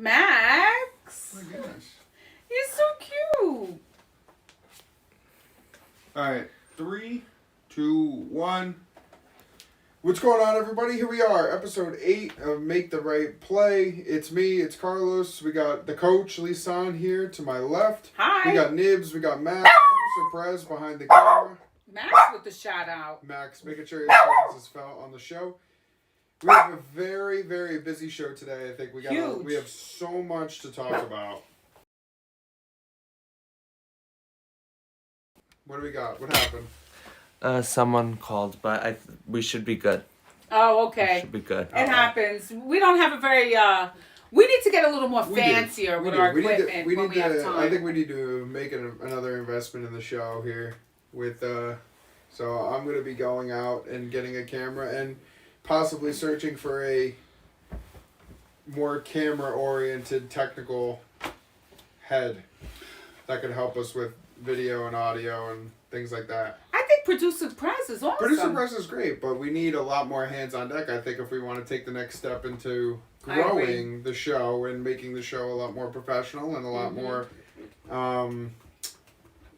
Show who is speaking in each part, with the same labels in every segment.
Speaker 1: Max.
Speaker 2: My goodness.
Speaker 1: You're so cute.
Speaker 2: Alright, 3, 2, 1. What's going on, everybody? Here we are, episode 8 of Make the Right Play. It's me, it's Carlos. We got the coach, Lisan, here to my left.
Speaker 1: Hi.
Speaker 2: We got Nibs, we got Max, Surprise behind the camera.
Speaker 1: Max with the shout out.
Speaker 2: Max, making sure his presence is felt on the show. We have a very, very busy show today. I think we have so much to talk about. What do we got? What happened?
Speaker 3: Someone called, but we should be good.
Speaker 1: Oh,
Speaker 3: We
Speaker 1: okay.
Speaker 3: should be good.
Speaker 1: It happens. We don't have a very, we need to get a little more fancier with our equipment when we have time.
Speaker 2: I think we need to make another investment in the show here with, so I'm going to be going out and getting a camera and possibly searching for a more camera-oriented technical head that could help us with video and audio and things like that.
Speaker 1: I think Producer Press is awesome.
Speaker 2: Producer Press is great, but we need a lot more hands on deck, I think, if we want to take the next step into growing the show and making the show a lot more professional and a lot more,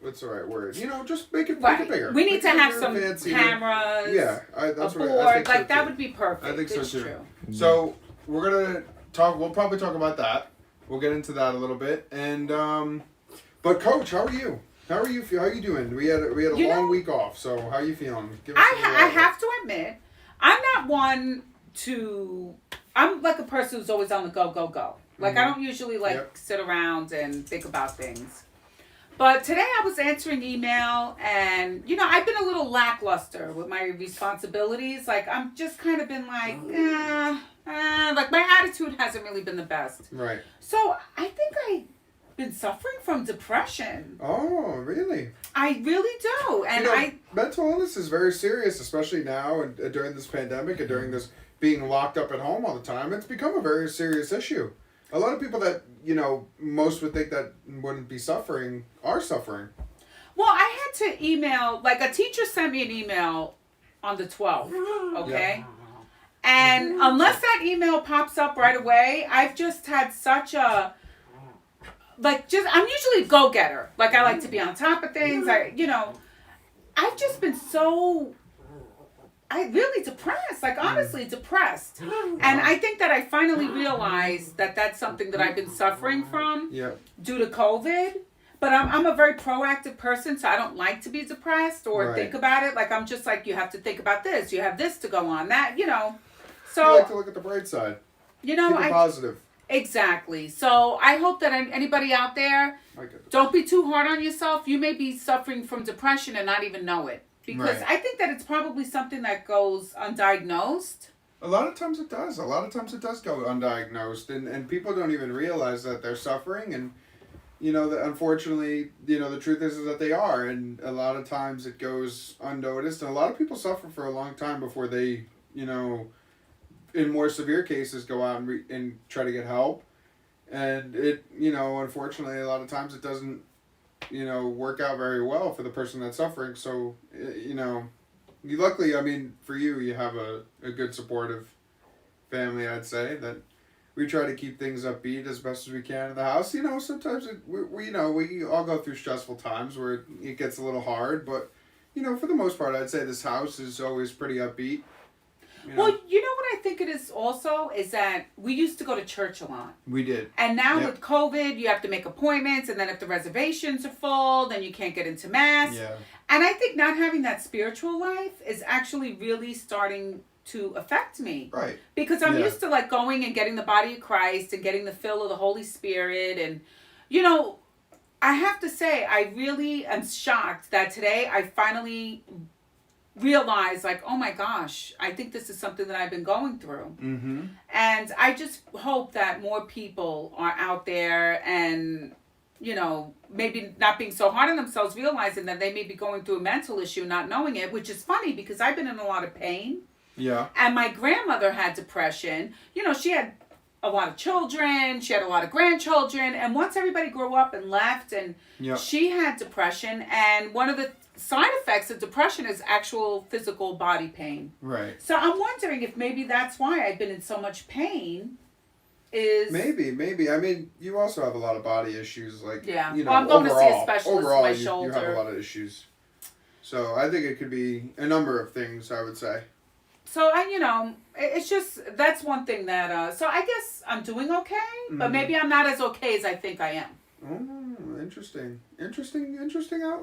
Speaker 2: what's the right word? You know, just make it bigger.
Speaker 1: We need to have some
Speaker 2: fancy
Speaker 1: cameras.
Speaker 2: Yeah, that's
Speaker 1: a
Speaker 2: what
Speaker 1: board.
Speaker 2: I think.
Speaker 1: Like, that would be perfect.
Speaker 2: I think so
Speaker 1: it's
Speaker 2: too.
Speaker 1: True.
Speaker 2: So we're gonna talk. We'll probably talk about that. We'll get into that a little bit. And but Coach, how are you? How are you doing? We had a long week off. So how are you feeling? Give us
Speaker 1: I have to admit, I'm not one to. I'm like a person who's always on the go. Like I don't usually sit around and think about things. But today I was answering email and, I've been a little lackluster with my responsibilities. Like, I'm just kind of been like, like my attitude hasn't really been the best.
Speaker 2: Right.
Speaker 1: So I think I've been suffering from depression.
Speaker 2: Oh, really?
Speaker 1: I really do. And
Speaker 2: mental illness is very serious, especially now and during this pandemic and during this being locked up at home all the time. It's become a very serious issue. A lot of people that, most would think that wouldn't be suffering are suffering.
Speaker 1: Well, I had to email, like a teacher sent me an email on the 12th, okay? Yeah. And unless that email pops up right away, I've just had such a, I'm usually a go-getter. Like, I like to be on top of things. I've just been really depressed, honestly depressed. And I think that I finally realized that that's something that I've been suffering from due to COVID. But I'm a very proactive person, so I don't like to be depressed or think about it. Like, I'm just like, you have to think about this. You have this to go on, that, So
Speaker 2: you like to look at the bright side. Keep it positive.
Speaker 1: Exactly. So I hope that anybody out there, don't be too hard on yourself. You may be suffering from depression and not even know it. Because I think that it's probably something that goes undiagnosed.
Speaker 2: A lot of times it does. A lot of times it does go undiagnosed. And people don't even realize that they're suffering. And, that unfortunately, the truth is that they are. And a lot of times it goes unnoticed. And a lot of people suffer for a long time before they, in more severe cases, go out and try to get help. And it, unfortunately, a lot of times it doesn't, work out very well for the person that's suffering. So, you luckily, for you have a good supportive family, I'd say, that we try to keep things upbeat as best as we can in the house. Sometimes we all go through stressful times where it gets a little hard, but, for the most part, I'd say this house is always pretty upbeat.
Speaker 1: Well, what I think it is also is that we used to go to church a lot.
Speaker 2: We did.
Speaker 1: And now with COVID, you have to make appointments, and then if the reservations are full, then you can't get into Mass.
Speaker 2: Yeah.
Speaker 1: And I think not having that spiritual life is actually really starting to affect me.
Speaker 2: Right.
Speaker 1: Because I'm used to going and getting the body of Christ and getting the fill of the Holy Spirit. And, I have to say, I really am shocked that today I finally realize oh my gosh, I think this is something that I've been going through. Mm-hmm. And I just hope that more people are out there and, maybe not being so hard on themselves, realizing that they may be going through a mental issue, not knowing it, which is funny because I've been in a lot of pain.
Speaker 2: Yeah.
Speaker 1: And my grandmother had depression. She had a lot of children, she had a lot of grandchildren, and once everybody grew up and left, and she had depression, and one of the side effects of depression is actual physical body pain.
Speaker 2: Right.
Speaker 1: So I'm wondering if maybe that's why I've been in so much pain is
Speaker 2: Maybe. I mean, you also have a lot of body issues, like
Speaker 1: Yeah.
Speaker 2: you know.
Speaker 1: Well, I'm going to see a
Speaker 2: overall,
Speaker 1: specialist for
Speaker 2: overall,
Speaker 1: my
Speaker 2: you have
Speaker 1: shoulder.
Speaker 2: a lot of issues. So I think it could be a number of things. I would say.
Speaker 1: So it's just that's one thing that. So I guess I'm doing okay, but
Speaker 2: Mhm.
Speaker 1: maybe I'm not as okay as I think I am.
Speaker 2: Oh, interesting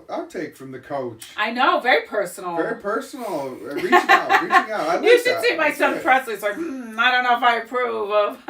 Speaker 2: outtake from the coach.
Speaker 1: I know, very personal.
Speaker 2: Very personal. Reaching out. I like
Speaker 1: You should
Speaker 2: that.
Speaker 1: see my
Speaker 2: That's
Speaker 1: son
Speaker 2: good.
Speaker 1: Presley's like, I don't know if I approve of.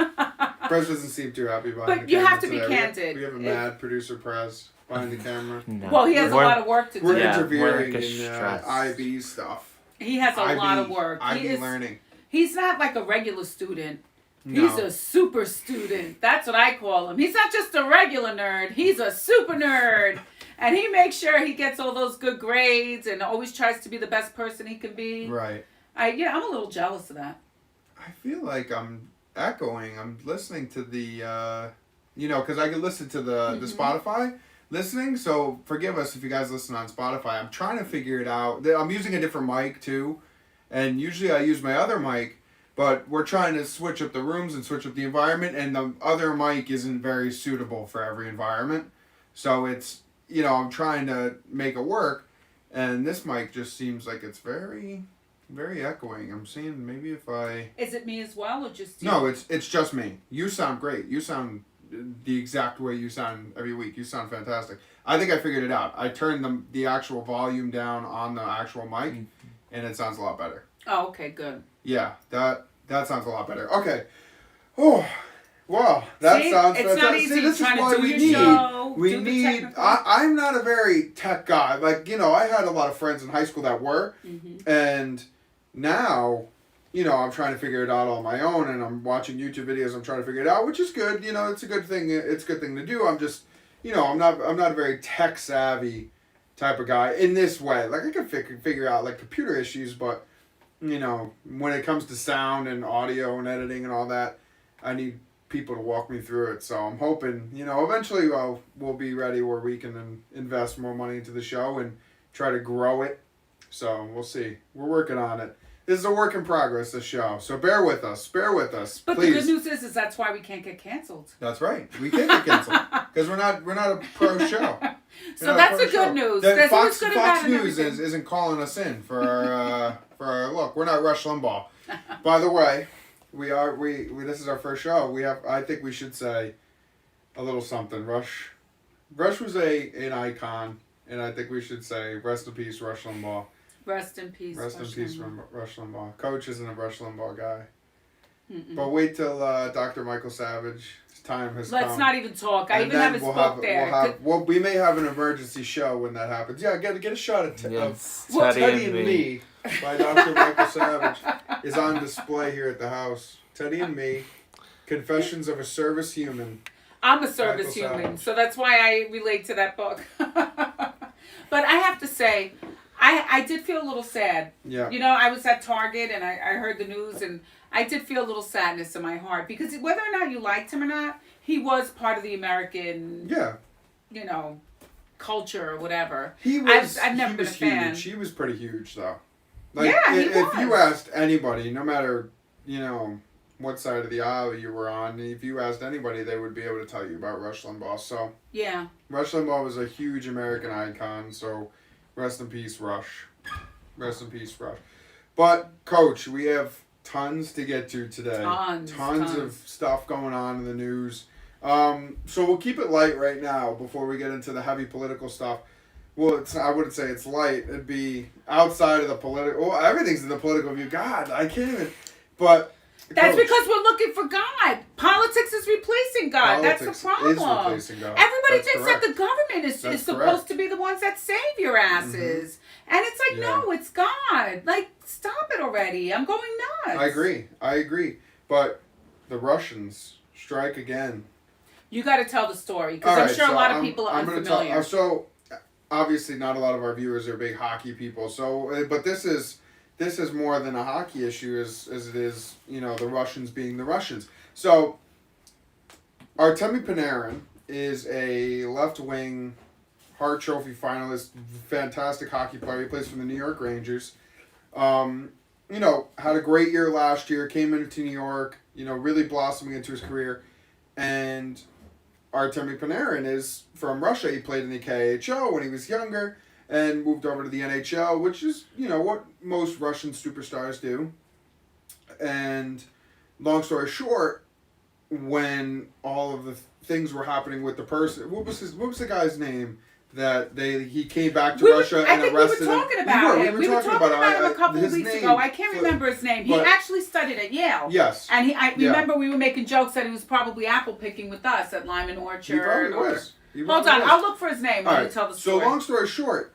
Speaker 2: Prez doesn't seem too happy behind
Speaker 1: But
Speaker 2: the
Speaker 1: you
Speaker 2: camera
Speaker 1: have to be
Speaker 2: today.
Speaker 1: candid.
Speaker 2: We have a mad producer, Prez, behind the camera.
Speaker 3: No.
Speaker 1: Well, he has a
Speaker 3: We're-
Speaker 1: lot of work to do.
Speaker 2: We're
Speaker 3: Yeah,
Speaker 2: interfering
Speaker 3: work
Speaker 2: in
Speaker 3: is stress.
Speaker 2: IB stuff.
Speaker 1: He has a lot of work.
Speaker 2: IB learning.
Speaker 1: He's not like a regular student.
Speaker 2: No.
Speaker 1: He's a super student. That's what I call him. He's not just a regular nerd. He's a super nerd. And he makes sure he gets all those good grades and always tries to be the best person he can be.
Speaker 2: Right.
Speaker 1: I'm a little jealous of that.
Speaker 2: I feel like I'm echoing. I'm listening to the, because I can listen to the Spotify listening. So forgive us if you guys listen on Spotify. I'm trying to figure it out. I'm using a different mic too. And usually I use my other mic. But we're trying to switch up the rooms and switch up the environment, and the other mic isn't very suitable for every environment. So it's, I'm trying to make it work, and this mic just seems like it's very, very echoing. I'm seeing maybe if I...
Speaker 1: Is it me as well or just you?
Speaker 2: No, it's just me. You sound great. You sound the exact way you sound every week. You sound fantastic. I think I figured it out. I turned the actual volume down on the actual mic, and it sounds a lot better.
Speaker 1: Oh, okay, good.
Speaker 2: Yeah, that sounds a lot better. Okay. Oh, wow. That
Speaker 1: See,
Speaker 2: sounds
Speaker 1: it's
Speaker 2: fantastic.
Speaker 1: not easy
Speaker 2: See, this
Speaker 1: trying
Speaker 2: is
Speaker 1: to
Speaker 2: why
Speaker 1: do
Speaker 2: we
Speaker 1: your
Speaker 2: need.
Speaker 1: show,
Speaker 2: We
Speaker 1: do the
Speaker 2: need.
Speaker 1: technical.
Speaker 2: I'm not a very tech guy. Like, I had a lot of friends in high school that were, and now, I'm trying to figure it out on my own, and I'm watching YouTube videos. I'm trying to figure it out, which is good. It's a good thing. It's a good thing to do. I'm just, I'm not a very tech savvy type of guy in this way. Like, I can figure out like computer issues, but when it comes to sound and audio and editing and all that, I need people to walk me through it. So I'm hoping, eventually we'll be ready where we can invest more money into the show and try to grow it. So we'll see. We're working on it. This is a work in progress, this show. So bear with us.
Speaker 1: But
Speaker 2: please.
Speaker 1: the good news is that's why we can't get canceled.
Speaker 2: That's right. We can't get canceled because we're not a pro show.
Speaker 1: So that's the good news.
Speaker 2: Then
Speaker 1: There's always
Speaker 2: Fox
Speaker 1: good and bad in
Speaker 2: News
Speaker 1: everything.
Speaker 2: isn't calling us in for our look. We're not Rush Limbaugh. By the way, we this is our first show. I think we should say a little something. Rush was an icon, and I think we should say rest in peace, Rush Limbaugh.
Speaker 1: Rest in peace.
Speaker 2: Rest in peace from Rush Limbaugh. Coach isn't a Rush Limbaugh guy.
Speaker 1: Mm-mm.
Speaker 2: But wait till Dr. Michael Savage. His time has come.
Speaker 1: Let's not even talk. I
Speaker 2: And
Speaker 1: even
Speaker 2: then
Speaker 1: have his book there.
Speaker 2: we may have an emergency show when that happens. Yeah, get a shot of
Speaker 3: Yes,
Speaker 2: Teddy and Me by Dr. Michael Savage is on display here at the house. Teddy and Me, Confessions of a Service Human.
Speaker 1: I'm a service
Speaker 2: Michael
Speaker 1: human,
Speaker 2: Savage.
Speaker 1: so that's why I relate to that book. But I have to say, I did feel a little sad.
Speaker 2: Yeah.
Speaker 1: I was at Target and I heard the news and I did feel a little sadness in my heart because whether or not you liked him or not, he was part of the American,
Speaker 2: Yeah.
Speaker 1: culture or whatever.
Speaker 2: He was.
Speaker 1: I've never
Speaker 2: he
Speaker 1: been
Speaker 2: was
Speaker 1: a fan.
Speaker 2: huge. He was pretty huge, though.
Speaker 1: Yeah, he
Speaker 2: if you
Speaker 1: was.
Speaker 2: asked anybody, no matter what side of the aisle you were on, if you asked anybody, they would be able to tell you about Rush Limbaugh. So
Speaker 1: Yeah.
Speaker 2: Rush Limbaugh was a huge American icon. So rest in peace, Rush. Rest in peace, Rush. But Coach, we have tons to get to today. Tons of stuff going on in the news. So we'll keep it light right now before we get into the heavy political stuff. Well, I wouldn't say it's light. It'd be outside of the political. Well, everything's in the political view. God, I can't even. But
Speaker 1: That's
Speaker 2: Coach,
Speaker 1: because we're looking for God. Politics is replacing God. That's
Speaker 2: politics
Speaker 1: the problem.
Speaker 2: is replacing God.
Speaker 1: Everybody
Speaker 2: That's
Speaker 1: thinks
Speaker 2: correct.
Speaker 1: that the government is
Speaker 2: That's
Speaker 1: supposed
Speaker 2: correct.
Speaker 1: to be the ones that save your asses. And it's like,
Speaker 2: Yeah.
Speaker 1: no, it's God. Like, stop it already. I'm going nuts.
Speaker 2: I agree. But the Russians strike again.
Speaker 1: You got to tell the story because
Speaker 2: All
Speaker 1: I'm
Speaker 2: right,
Speaker 1: sure
Speaker 2: so
Speaker 1: a lot of people are
Speaker 2: gonna
Speaker 1: unfamiliar.
Speaker 2: so obviously not a lot of our viewers are big hockey people. So, but this is more than a hockey issue as it is, the Russians being the Russians. So Artemi Panarin is a left-wing Hart Trophy finalist, fantastic hockey player. He plays for the New York Rangers. Had a great year last year, came into New York, really blossoming into his career. And Artemi Panarin is from Russia. He played in the KHL when he was younger and moved over to the NHL, which is, what most Russian superstars do. And long story short, when all of the things were happening with the person, what was the guy's name that he came back to Russia and arrested him?
Speaker 1: We were talking about him. We were talking about him a couple of
Speaker 2: his
Speaker 1: weeks
Speaker 2: name
Speaker 1: ago. I can't remember his name. He actually studied at Yale.
Speaker 2: Yes.
Speaker 1: And I remember we were making jokes that he was probably apple picking with us at Lyman Orchard.
Speaker 2: He probably was.
Speaker 1: Hold on, I'll look for his name when you tell the story.
Speaker 2: So long story short,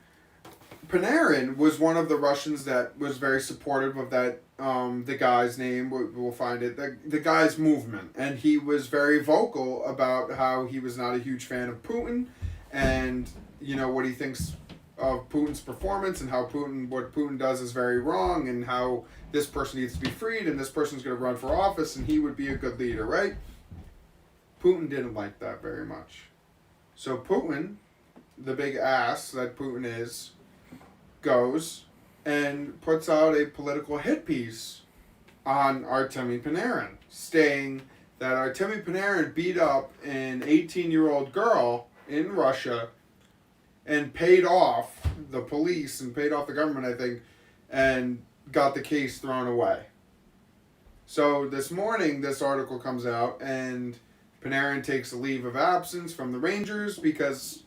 Speaker 2: Panarin was one of the Russians that was very supportive of that. The guy's name, we'll find it. The guy's movement, and he was very vocal about how he was not a huge fan of Putin, and what he thinks of Putin's performance, and how what Putin does is very wrong, and how this person needs to be freed, and this person's going to run for office, and he would be a good leader, right? Putin didn't like that very much. So Putin, the big ass that Putin is, goes and puts out a political hit piece on Artemi Panarin, stating that Artemi Panarin beat up an 18-year-old girl in Russia and paid off the police and paid off the government, I think, and got the case thrown away. So this morning, this article comes out, and Panarin takes a leave of absence from the Rangers because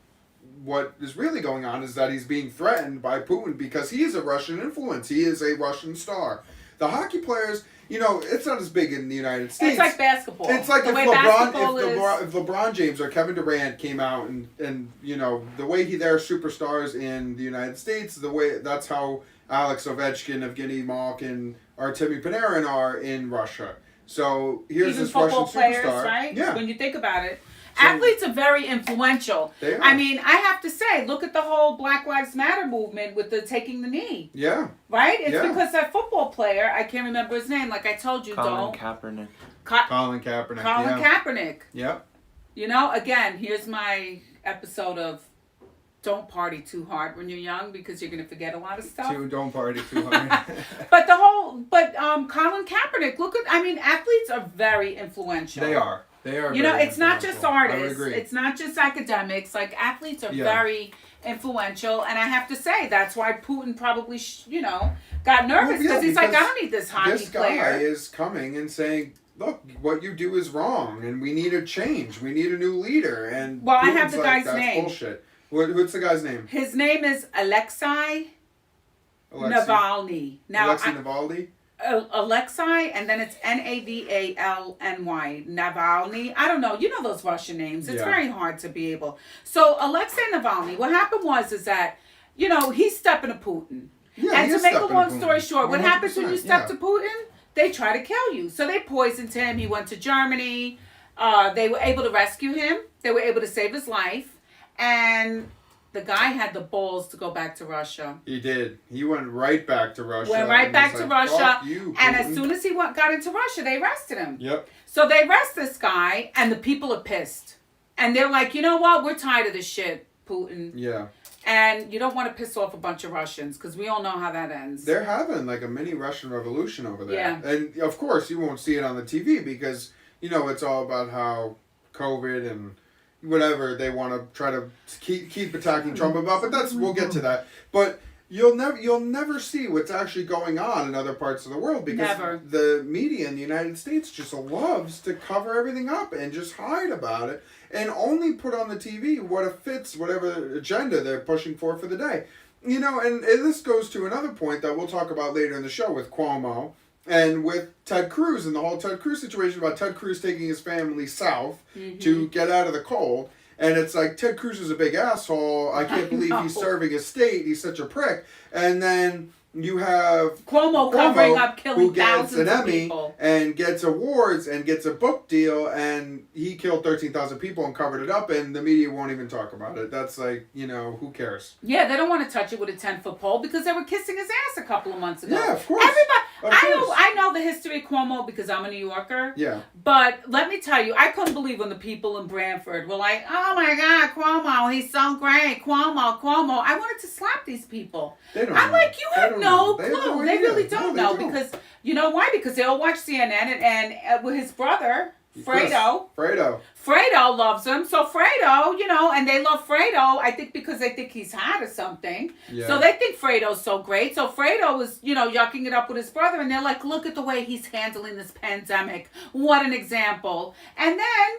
Speaker 2: what is really going on is that he's being threatened by Putin because he is a Russian influence. He is a Russian star. The hockey players, it's not as big in the United States.
Speaker 1: It's like basketball.
Speaker 2: It's like
Speaker 1: if
Speaker 2: LeBron James or Kevin Durant came out and the way they're superstars in the United States, that's how Alex Ovechkin, Evgeny Malkin, Artemi Panarin are in Russia. So here's
Speaker 1: even
Speaker 2: this Russian
Speaker 1: players,
Speaker 2: superstar,
Speaker 1: right?
Speaker 2: Yeah.
Speaker 1: When you think about it. So, athletes are very influential.
Speaker 2: They are.
Speaker 1: I mean, I have to say, look at the whole Black Lives Matter movement with the taking the knee.
Speaker 2: Yeah.
Speaker 1: Right? It's because that football player, I can't remember his name, like I told you,
Speaker 3: Colin Kaepernick.
Speaker 2: Colin Kaepernick.
Speaker 1: Yep.
Speaker 2: Yep.
Speaker 1: Again, here's my episode of don't party too hard when you're young because you're going to forget a lot of stuff.
Speaker 2: Don't party too hard.
Speaker 1: But Colin Kaepernick, athletes are very influential.
Speaker 2: They are.
Speaker 1: It's not just artists.
Speaker 2: I would agree.
Speaker 1: It's not just academics. Like, athletes are very influential. And I have to say, that's why Putin probably, got nervous because he's like, I don't need this hockey player.
Speaker 2: This guy is coming and saying, look, what you do is wrong, and we need a change. We need a new leader. And
Speaker 1: well,
Speaker 2: Putin's
Speaker 1: I have the guy's
Speaker 2: that's
Speaker 1: name.
Speaker 2: Bullshit. What's the guy's name?
Speaker 1: His name is Alexei Navalny. Now,
Speaker 2: Alexei Navalny?
Speaker 1: Alexei, and then it's Navalny. Navalny. I don't know. You know those Russian names. It's very hard to be able. So Alexei Navalny, what happened is that, he's stepping to Putin.
Speaker 2: Yeah,
Speaker 1: and to make a long story short, what happens when you step to Putin? They try to kill you. So they poisoned him. He went to Germany. They were able to rescue him. They were able to save his life. And the guy had the balls to go back to Russia.
Speaker 2: He did. He went right back to Russia.
Speaker 1: Russia.
Speaker 2: You,
Speaker 1: and as soon as he got into Russia, they arrested him.
Speaker 2: Yep.
Speaker 1: So they arrest this guy, and the people are pissed. And they're like, you know what? We're tired of this shit, Putin.
Speaker 2: Yeah.
Speaker 1: And you don't want to piss off a bunch of Russians, because we all know how that ends.
Speaker 2: They're having like a mini Russian revolution over there.
Speaker 1: Yeah.
Speaker 2: And of course, you won't see it on the TV because, it's all about how COVID and whatever they want to try to keep attacking Trump about, but we'll get to that. But you'll never see what's actually going on in other parts of the world because the media in the United States just loves to cover everything up and just hide about it and only put on the TV what fits whatever agenda they're pushing for the day. And this goes to another point that we'll talk about later in the show with Cuomo. And with Ted Cruz and the whole Ted Cruz situation about Ted Cruz taking his family south to get out of the cold. And it's like, Ted Cruz is a big asshole. I can't believe he's serving his state. He's such a prick. And then you have
Speaker 1: Cuomo covering up killing thousands of people.
Speaker 2: And gets awards and gets a book deal. And he killed 13,000 people and covered it up. And the media won't even talk about it. That's like, who cares?
Speaker 1: Yeah, they don't want to touch it with a 10-foot pole because they were kissing his ass a couple of months ago.
Speaker 2: Yeah, of course.
Speaker 1: I know the the history of Cuomo because I'm a New Yorker.
Speaker 2: Yeah.
Speaker 1: But let me tell you, I couldn't believe when the people in Branford were like, "Oh my God, Cuomo, he's so great, Cuomo, Cuomo." I wanted to slap these people.
Speaker 2: They don't
Speaker 1: I'm
Speaker 2: know.
Speaker 1: like, you
Speaker 2: They
Speaker 1: have
Speaker 2: don't
Speaker 1: no
Speaker 2: know. They have
Speaker 1: clue.
Speaker 2: no
Speaker 1: They
Speaker 2: idea.
Speaker 1: really
Speaker 2: No,
Speaker 1: don't
Speaker 2: they
Speaker 1: know
Speaker 2: don't.
Speaker 1: because you know why? Because they all watch CNN and with his brother Fredo. Fredo loves him. So Fredo, you know, and they love Fredo, I think because they think he's hot or something.
Speaker 2: Yeah.
Speaker 1: So they think Fredo's so great. So Fredo was, you know, yucking it up with his brother. And they're like, look at the way he's handling this pandemic. What an example. And then,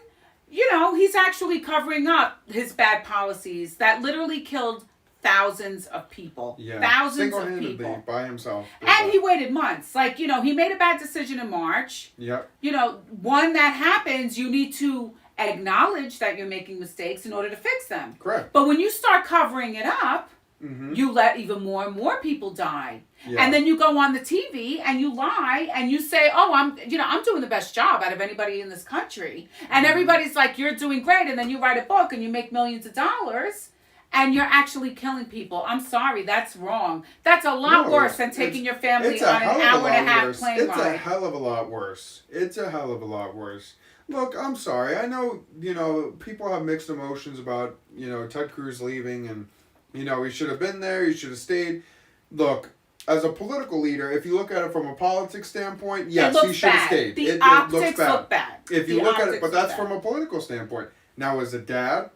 Speaker 1: you know, he's actually covering up his bad policies that literally killed thousands of people.
Speaker 2: Yeah.
Speaker 1: Thousands of
Speaker 2: Single-handedly
Speaker 1: people.
Speaker 2: by himself.
Speaker 1: And he waited months. Like, you know, he made a bad decision in March.
Speaker 2: Yep.
Speaker 1: You know, when that happens, you need to acknowledge that you're making mistakes in order to fix them.
Speaker 2: Correct.
Speaker 1: But when you start covering it up,
Speaker 2: Mm-hmm.
Speaker 1: you let even more and more people die.
Speaker 2: Yeah.
Speaker 1: And then you go on the TV and you lie and you say, "Oh, I'm doing the best job out of anybody in this country." And everybody's like, "You're doing great." And then you write a book and you make millions of dollars. And you're actually killing people. I'm sorry, that's wrong. That's a lot worse than taking your family on an hour and a half plane ride.
Speaker 2: It's a hell of a lot worse. It's a hell of a lot worse. Look, I'm sorry. I know, you know, people have mixed emotions about, you know, Ted Cruz leaving and, you know, he should have been there, he should have stayed. Look, as a political leader, if you look at it from a politics standpoint, yes, he should have stayed.
Speaker 1: The
Speaker 2: It
Speaker 1: optics look bad.
Speaker 2: If you look at it, but that's from a political standpoint. Now, as a dad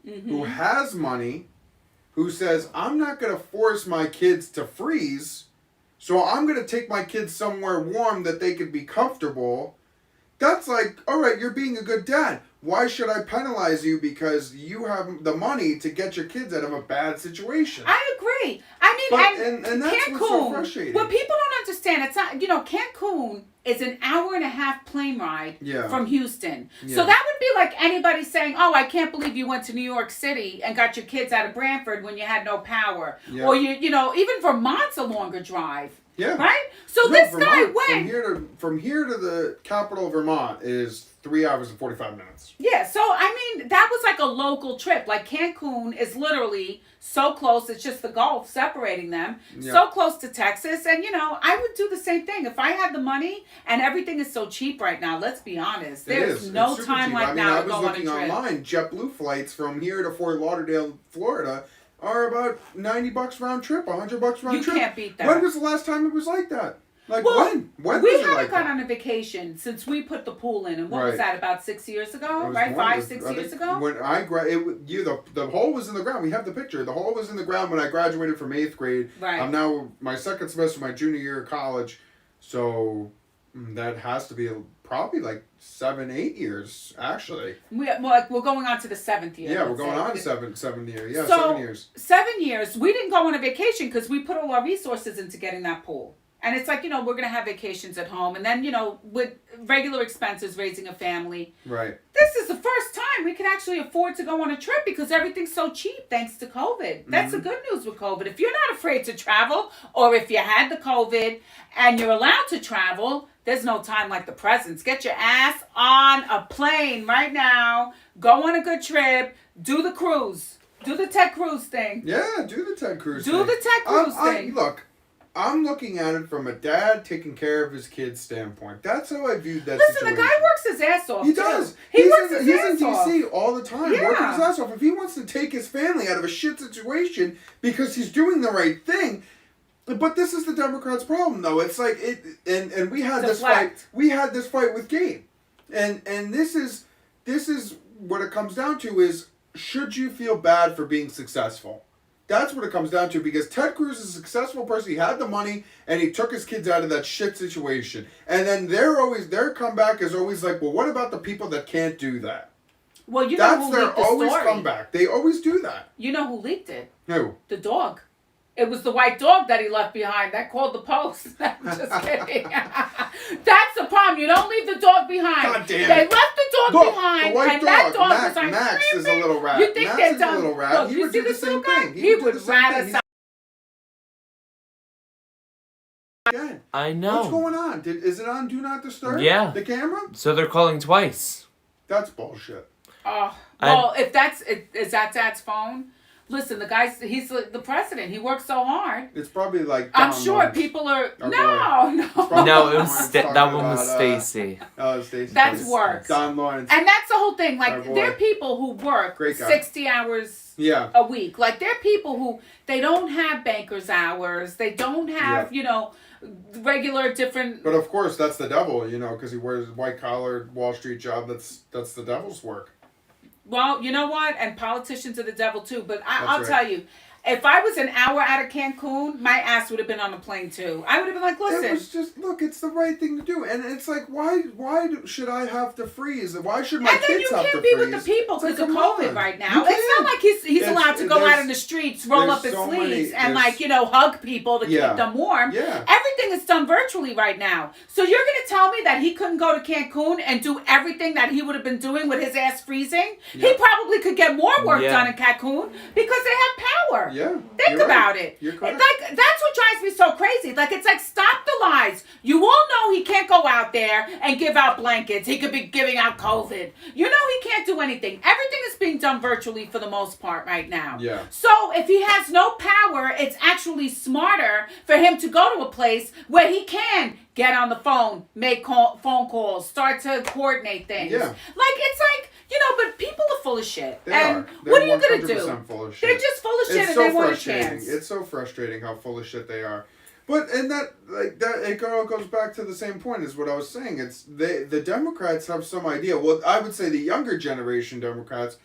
Speaker 2: who has money, who says, I'm not going to force my kids to freeze, so I'm going to take my kids somewhere warm that they could be comfortable, that's like, all right, you're being a good dad. Why should I penalize you because you have the money to get your kids out of a bad situation?
Speaker 1: I agree. I mean,
Speaker 2: and that's
Speaker 1: Cancun,
Speaker 2: what's so frustrating.
Speaker 1: what people don't understand, it's not, you know, Cancun is an hour and a half plane ride from Houston.
Speaker 2: Yeah.
Speaker 1: So that would be like anybody saying, "Oh, I can't believe you went to New York City and got your kids out of Branford when you had no power."
Speaker 2: Yeah.
Speaker 1: Or you know, even Vermont's a longer drive.
Speaker 2: Yeah.
Speaker 1: Right? So
Speaker 2: No,
Speaker 1: this
Speaker 2: Vermont,
Speaker 1: guy went.
Speaker 2: from here to the capital of Vermont is 3 hours and 45 minutes.
Speaker 1: Yeah, so I mean, that was like a local trip. Like Cancun is literally so close, it's just the Gulf separating them.
Speaker 2: Yeah.
Speaker 1: So close to Texas. And, you know, I would do the same thing. If I had the money, and everything is so cheap right now, let's be honest. There's no
Speaker 2: It's super
Speaker 1: time
Speaker 2: cheap.
Speaker 1: like
Speaker 2: I mean,
Speaker 1: now
Speaker 2: I
Speaker 1: to
Speaker 2: was
Speaker 1: go on a
Speaker 2: looking
Speaker 1: trip.
Speaker 2: online. JetBlue flights from here to Fort Lauderdale, Florida, are about $90 round trip, $100 round
Speaker 1: You
Speaker 2: trip.
Speaker 1: can't beat that.
Speaker 2: When was the last time it was like that? Like
Speaker 1: Well,
Speaker 2: when? When
Speaker 1: we
Speaker 2: was it
Speaker 1: haven't
Speaker 2: like
Speaker 1: gone
Speaker 2: that?
Speaker 1: on a vacation since we put the pool in. And what was
Speaker 2: Right.
Speaker 1: that, about 6 years ago?
Speaker 2: It was
Speaker 1: Right?
Speaker 2: more,
Speaker 1: 5,
Speaker 2: it was-
Speaker 1: 6
Speaker 2: I
Speaker 1: years
Speaker 2: think
Speaker 1: ago?
Speaker 2: When I the hole was in the ground. We have the picture. The hole was in the ground when I graduated from 8th grade.
Speaker 1: Right.
Speaker 2: I'm now my second semester, my junior year of college. So that has to be probably like 7, 8 years actually.
Speaker 1: We're going on to the 7th year.
Speaker 2: Yeah, we're
Speaker 1: let's
Speaker 2: going
Speaker 1: say.
Speaker 2: on 7 years. Yeah,
Speaker 1: So,
Speaker 2: 7 years.
Speaker 1: 7 years. We didn't go on a vacation because we put all our resources into getting that pool. And it's like, you know, we're going to have vacations at home. And then, you know, with regular expenses, raising a family.
Speaker 2: Right.
Speaker 1: This is the first time we can actually afford to go on a trip because everything's so cheap thanks to COVID. That's the good news with COVID. If you're not afraid to travel, or if you had the COVID and you're allowed to travel, there's no time like the present. Get your ass on a plane right now. Go on a good trip. Do the cruise. Do the Ted Cruz thing.
Speaker 2: Yeah, do the Ted Cruz thing.
Speaker 1: Do the Ted Cruz thing.
Speaker 2: Look, I'm looking at it from a dad taking care of his kids standpoint. That's how I viewed that
Speaker 1: Listen,
Speaker 2: situation.
Speaker 1: the guy works his ass off.
Speaker 2: He
Speaker 1: too.
Speaker 2: does.
Speaker 1: He
Speaker 2: He's
Speaker 1: works
Speaker 2: in,
Speaker 1: his
Speaker 2: he's
Speaker 1: ass
Speaker 2: in
Speaker 1: off.
Speaker 2: DC all the time,
Speaker 1: Yeah.
Speaker 2: working his ass off. If he wants to take his family out of a shit situation because he's doing the right thing, but this is the Democrats' problem, though. It's like and we had this fight.
Speaker 1: Deflect.
Speaker 2: We had this fight with Gabe, and this is what it comes down to is, should you feel bad for being successful? That's what it comes down to, because Ted Cruz is a successful person. He had the money and he took his kids out of that shit situation. And then their comeback is always like, well, what about the people that can't do that?
Speaker 1: Well, you know
Speaker 2: That's
Speaker 1: who
Speaker 2: their
Speaker 1: leaked the
Speaker 2: always
Speaker 1: story.
Speaker 2: comeback. They always do that.
Speaker 1: You know who leaked it?
Speaker 2: Who?
Speaker 1: The dog. It was the white dog that he left behind that called the post. I'm just kidding. That's the problem. You don't leave the dog behind.
Speaker 2: God damn
Speaker 1: They
Speaker 2: it.
Speaker 1: left the dog
Speaker 2: Look,
Speaker 1: behind,
Speaker 2: the white
Speaker 1: and
Speaker 2: dog,
Speaker 1: that dog
Speaker 2: Max,
Speaker 1: was like,
Speaker 2: Max is a
Speaker 1: "Meep,
Speaker 2: little rat.
Speaker 1: You think
Speaker 2: Max
Speaker 1: they're
Speaker 2: is a
Speaker 1: dumb?
Speaker 2: little rat.
Speaker 1: Look,
Speaker 2: He
Speaker 1: you
Speaker 2: would
Speaker 1: see
Speaker 2: do the
Speaker 1: this little
Speaker 2: same
Speaker 1: guy?
Speaker 2: thing.
Speaker 1: He
Speaker 2: would
Speaker 1: would
Speaker 2: do the same
Speaker 1: rat
Speaker 2: thing.
Speaker 1: us out.
Speaker 3: I
Speaker 2: What's
Speaker 3: know.
Speaker 2: going on? Is it on Do Not Disturb?
Speaker 3: Yeah.
Speaker 2: The camera?
Speaker 3: So they're calling twice.
Speaker 2: That's bullshit.
Speaker 1: Oh, well, if that's is that Dad's phone? Listen, he's the president. He works so hard.
Speaker 2: It's probably like
Speaker 1: I'm
Speaker 2: Don
Speaker 1: sure
Speaker 2: Lawrence.
Speaker 1: people are
Speaker 2: Our
Speaker 1: no.
Speaker 2: probably
Speaker 3: No, it
Speaker 2: Don
Speaker 3: was
Speaker 2: Lawrence
Speaker 3: that
Speaker 2: talking
Speaker 3: one was
Speaker 2: about,
Speaker 3: Stacy.
Speaker 2: Stacey.
Speaker 1: That's work.
Speaker 2: Don Lawrence.
Speaker 1: And that's the whole thing.
Speaker 2: Our
Speaker 1: Like,
Speaker 2: boy.
Speaker 1: there are people who work
Speaker 2: Great guy.
Speaker 1: 60 hours
Speaker 2: Yeah.
Speaker 1: a week. Like, there are people who they don't have banker's hours. They don't have, regular different.
Speaker 2: But of course, that's the devil, because he wears a white collar Wall Street job. That's the devil's work.
Speaker 1: Well, you know what? And politicians are the devil too. But I'll
Speaker 2: right.
Speaker 1: tell you, if I was an hour out of Cancun, my ass would have been on the plane too. I would have been like, listen.
Speaker 2: It was just, look, it's the right thing to do. And it's like, why should I have to freeze? Why should my
Speaker 1: and then
Speaker 2: kids
Speaker 1: you
Speaker 2: have to
Speaker 1: can't be
Speaker 2: freeze?
Speaker 1: with the people
Speaker 2: It's like,
Speaker 1: because of
Speaker 2: come
Speaker 1: COVID
Speaker 2: on.
Speaker 1: right
Speaker 2: You
Speaker 1: now. It's
Speaker 2: can't.
Speaker 1: not like he's allowed to go out
Speaker 2: there's-
Speaker 1: in the streets, roll
Speaker 2: there's
Speaker 1: up his
Speaker 2: so
Speaker 1: sleeves,
Speaker 2: many-
Speaker 1: and
Speaker 2: there's-
Speaker 1: hug people to
Speaker 2: Yeah.
Speaker 1: keep them warm.
Speaker 2: Yeah.
Speaker 1: Everything is done virtually right now. So you're going to tell me that he couldn't go to Cancun and do everything that he would have been doing with his ass freezing?
Speaker 2: Yeah.
Speaker 1: He probably could get more work
Speaker 3: Yeah.
Speaker 1: done in Cancun because they have power.
Speaker 2: Yeah.
Speaker 1: Think
Speaker 2: you're
Speaker 1: about
Speaker 2: right.
Speaker 1: it.
Speaker 2: You're correct.
Speaker 1: Like, that's what drives me so crazy. Like, it's like, stop the lies. You all know he can't go out there and give out blankets. He could be giving out COVID. You know he can't do anything. Everything is being done virtually for the most part right now.
Speaker 2: Yeah.
Speaker 1: So if he has no power, it's actually smarter for him to go to a place where he can get on the phone, make phone calls, start to coordinate things.
Speaker 2: Yeah.
Speaker 1: Like, it's like, but people are full of shit.
Speaker 2: They
Speaker 1: and
Speaker 2: are. They're
Speaker 1: what are you going to
Speaker 2: 100%
Speaker 1: do?
Speaker 2: full of shit.
Speaker 1: They're just full of shit
Speaker 2: It's
Speaker 1: and
Speaker 2: so
Speaker 1: they want a
Speaker 2: frustrating.
Speaker 1: chance.
Speaker 2: It's so frustrating how full of shit they are. But it all goes back to the same point as what I was saying. It's the Democrats have some idea. Well, I would say the younger generation Democrats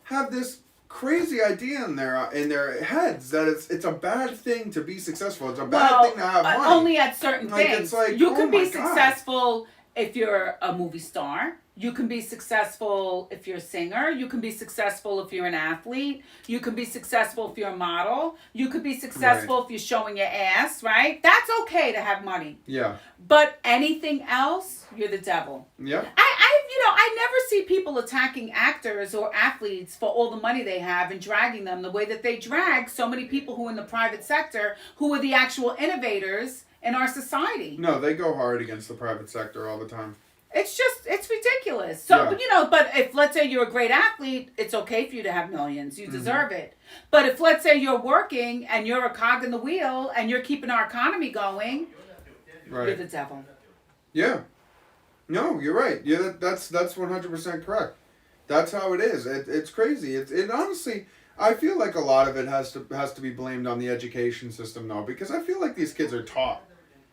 Speaker 2: have this crazy idea in their heads that it's a bad thing to be successful. It's a bad thing to have money.
Speaker 1: Only at certain
Speaker 2: Like,
Speaker 1: things.
Speaker 2: it's like,
Speaker 1: You
Speaker 2: oh
Speaker 1: can
Speaker 2: my
Speaker 1: be
Speaker 2: God.
Speaker 1: successful if you're a movie star. You can be successful if you're a singer. You can be successful if you're an athlete. You can be successful if you're a model. You could be successful if you're showing your ass, right? That's okay to have money.
Speaker 2: Yeah.
Speaker 1: But anything else, you're the devil.
Speaker 2: Yeah.
Speaker 1: I never see people attacking actors or athletes for all the money they have and dragging them the way that they drag so many people who are in the private sector who are the actual innovators in our society.
Speaker 2: No, they go hard against the private sector all the time.
Speaker 1: It's ridiculous. So,
Speaker 2: Yeah.
Speaker 1: but if let's say you're a great athlete, it's okay for you to have millions. You deserve it. But if let's say you're working and you're a cog in the wheel and you're keeping our economy going,
Speaker 2: Right.
Speaker 1: you're the devil.
Speaker 2: Yeah. No, you're right. Yeah, that's 100% correct. That's how it is. It's crazy. It honestly, I feel like a lot of it has to be blamed on the education system though, because I feel like these kids are taught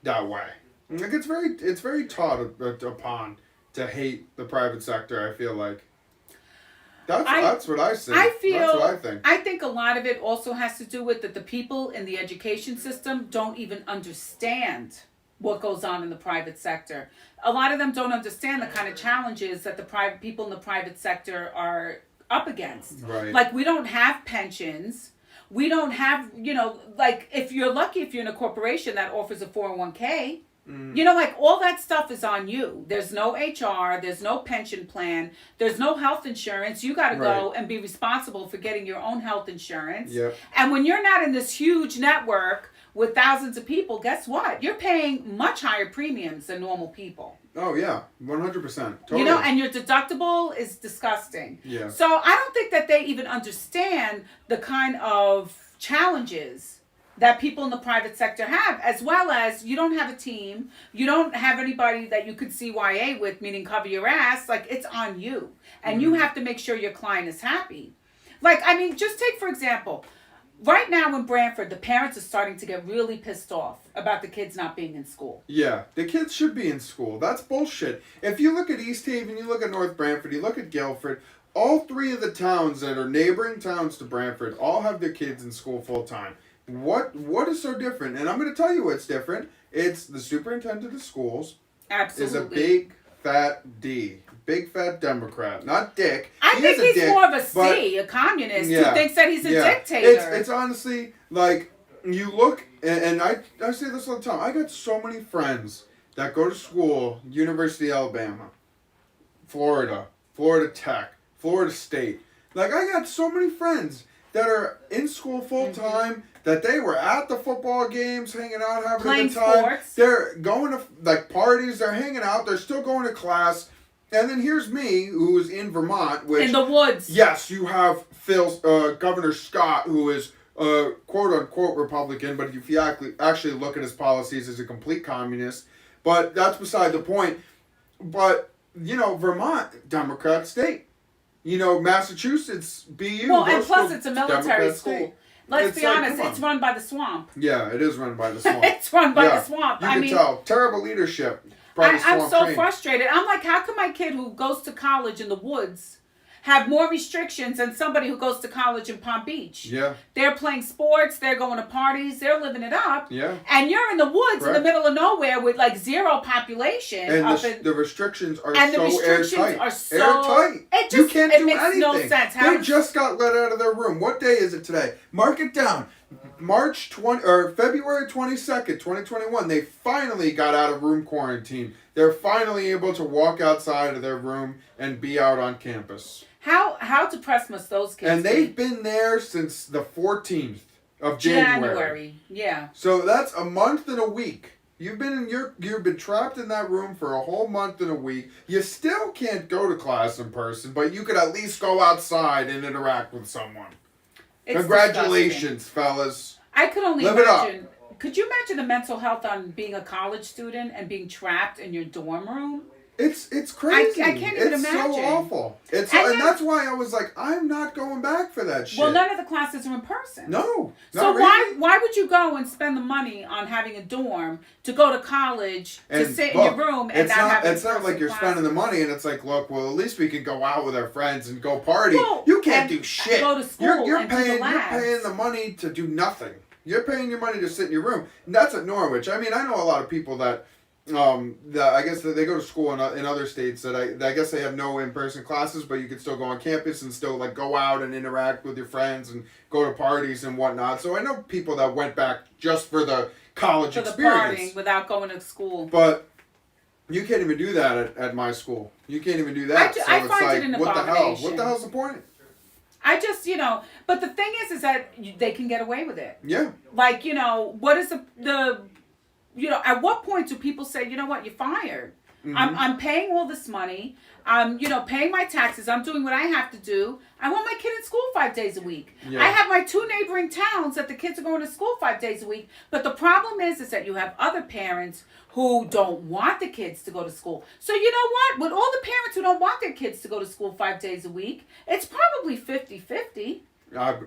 Speaker 2: that way. Like it's very taught upon to hate the private sector. I feel like that's what I see. That's what I think.
Speaker 1: I think a lot of it also has to do with that the people in the education system don't even understand what goes on in the private sector. A lot of them don't understand the kind of challenges that the private people in the private sector are up against.
Speaker 2: Right.
Speaker 1: Like, we don't have pensions. We don't have, like, if you're lucky, if you're in a corporation that offers a 401k, like, all that stuff is on you. There's no HR, there's no pension plan, there's no health insurance. You got to go and be responsible for getting your own health insurance.
Speaker 2: Yep.
Speaker 1: And when you're not in this huge network with thousands of people, guess what? You're paying much higher premiums than normal people.
Speaker 2: Oh yeah, 100%. Totally.
Speaker 1: And your deductible is disgusting.
Speaker 2: Yeah.
Speaker 1: So I don't think that they even understand the kind of challenges that people in the private sector have, as well as you don't have a team, you don't have anybody that you could CYA with, meaning cover your ass. Like, it's on you. And you have to make sure your client is happy. Like, I mean, just take, for example, right now in Brantford, the parents are starting to get really pissed off about the kids not being in school.
Speaker 2: Yeah, the kids should be in school. That's bullshit. If you look at East Haven, you look at North Brantford, you look at Guilford, all three of the towns that are neighboring towns to Brantford all have their kids in school full time. What is so different? And I'm going to tell you what's different. It's the superintendent of schools
Speaker 1: Absolutely.
Speaker 2: is a big fat D. Big fat Democrat. Not dick.
Speaker 1: I think
Speaker 2: is a
Speaker 1: he's
Speaker 2: dick,
Speaker 1: more of a
Speaker 2: but-
Speaker 1: C, a communist,
Speaker 2: Yeah.
Speaker 1: who thinks that he's a
Speaker 2: Yeah.
Speaker 1: dictator.
Speaker 2: It's honestly, like, you look, and I say this all the time. I got so many friends that go to school, University of Alabama, Florida Tech, Florida State. Like, I got so many friends that are in school full time, that they were at the football games, hanging out, having
Speaker 1: Playing
Speaker 2: a good time.
Speaker 1: sports.
Speaker 2: They're going to, like, parties, they're hanging out, they're still going to class. And then here's me, who is in Vermont, which
Speaker 1: In the woods.
Speaker 2: yes, you have Governor Scott, who is quote unquote Republican, but if you actually look at his policies, is a complete communist. But that's beside the point. But Vermont, Democrat state. Massachusetts, BU.
Speaker 1: Well, and
Speaker 2: those
Speaker 1: plus
Speaker 2: schools,
Speaker 1: it's a military
Speaker 2: Democrat
Speaker 1: school.
Speaker 2: state.
Speaker 1: Let's
Speaker 2: It's
Speaker 1: be
Speaker 2: like,
Speaker 1: honest,
Speaker 2: come
Speaker 1: it's
Speaker 2: on.
Speaker 1: run by the swamp.
Speaker 2: Yeah, it is run by the swamp.
Speaker 1: It's run by
Speaker 2: Yeah,
Speaker 1: the swamp.
Speaker 2: You
Speaker 1: I
Speaker 2: can
Speaker 1: mean,
Speaker 2: tell. Terrible leadership. Probably
Speaker 1: I'm
Speaker 2: swamp
Speaker 1: so
Speaker 2: trained.
Speaker 1: frustrated. I'm like, how can my kid who goes to college in the woods have more restrictions than somebody who goes to college in Palm Beach?
Speaker 2: Yeah,
Speaker 1: They're playing sports, they're going to parties, they're living it up.
Speaker 2: yeah.
Speaker 1: And you're in the woods in the
Speaker 2: Correct.
Speaker 1: middle of nowhere with like zero population.
Speaker 2: And
Speaker 1: up
Speaker 2: the,
Speaker 1: in,
Speaker 2: the restrictions are
Speaker 1: and the
Speaker 2: so
Speaker 1: restrictions
Speaker 2: airtight.
Speaker 1: are so
Speaker 2: airtight.
Speaker 1: It just
Speaker 2: You can't
Speaker 1: it
Speaker 2: do
Speaker 1: makes
Speaker 2: anything.
Speaker 1: no sense. How
Speaker 2: They
Speaker 1: does-
Speaker 2: just got let out of their room. What day is it today? Mark it down. February 22nd, 2021. They finally got out of room quarantine. They're finally able to walk outside of their room and be out on campus.
Speaker 1: how depressed must those kids
Speaker 2: And
Speaker 1: be?
Speaker 2: they've been there since the 14th of January.
Speaker 1: Yeah.
Speaker 2: So that's a month and a week. You've been trapped in that room for a whole month and a week. You still can't go to class in person, but you could at least go outside and interact with someone.
Speaker 1: It's
Speaker 2: Congratulations, fellas.
Speaker 1: disgusting. I could only
Speaker 2: Live it up.
Speaker 1: imagine. Could you imagine the mental health on being a college student and being trapped in your dorm room?
Speaker 2: It's crazy.
Speaker 1: I can't even
Speaker 2: it's
Speaker 1: imagine.
Speaker 2: so awful. And that's why I was like, I'm not going back for that shit.
Speaker 1: Well, none of the classes are in person.
Speaker 2: No.
Speaker 1: So
Speaker 2: not really.
Speaker 1: why would you go and spend the money on having a dorm to go to college to
Speaker 2: And
Speaker 1: sit
Speaker 2: look,
Speaker 1: in your room and
Speaker 2: it's
Speaker 1: not have
Speaker 2: It's not like you're spending the money and it's like, look, well, at least we can go out with our friends and go party.
Speaker 1: Well,
Speaker 2: You can't
Speaker 1: and
Speaker 2: do shit.
Speaker 1: go to school
Speaker 2: You're
Speaker 1: and do the
Speaker 2: paying
Speaker 1: labs.
Speaker 2: the money to do nothing. You're paying your money to sit in your room. And that's at Norwich. I mean, I know a lot of people that I guess that they go to school in other states that I guess they have no in-person classes, but you can still go on campus and still like go out and interact with your friends and go to parties and whatnot. So I know people that went back just for the college
Speaker 1: for the
Speaker 2: experience.
Speaker 1: partying without going to school.
Speaker 2: But you can't even do that at my school. You can't even do that.
Speaker 1: I
Speaker 2: it's
Speaker 1: find
Speaker 2: like,
Speaker 1: it an
Speaker 2: what the hell?
Speaker 1: abomination.
Speaker 2: What the hell's the point?
Speaker 1: I just, but the thing is that they can get away with it.
Speaker 2: Yeah.
Speaker 1: Like, what is the at what point do people say, you know what, you're fired?
Speaker 2: Mm-hmm.
Speaker 1: I'm paying all this money. I'm, paying my taxes. I'm doing what I have to do. I want my kid in school 5 days a week.
Speaker 2: Yeah.
Speaker 1: I have my 2 neighboring towns that the kids are going to school 5 days a week. But the problem is that you have other parents who don't want the kids to go to school. So you know what? With all the parents who don't want their kids to go to school 5 days a week, it's probably 50-50.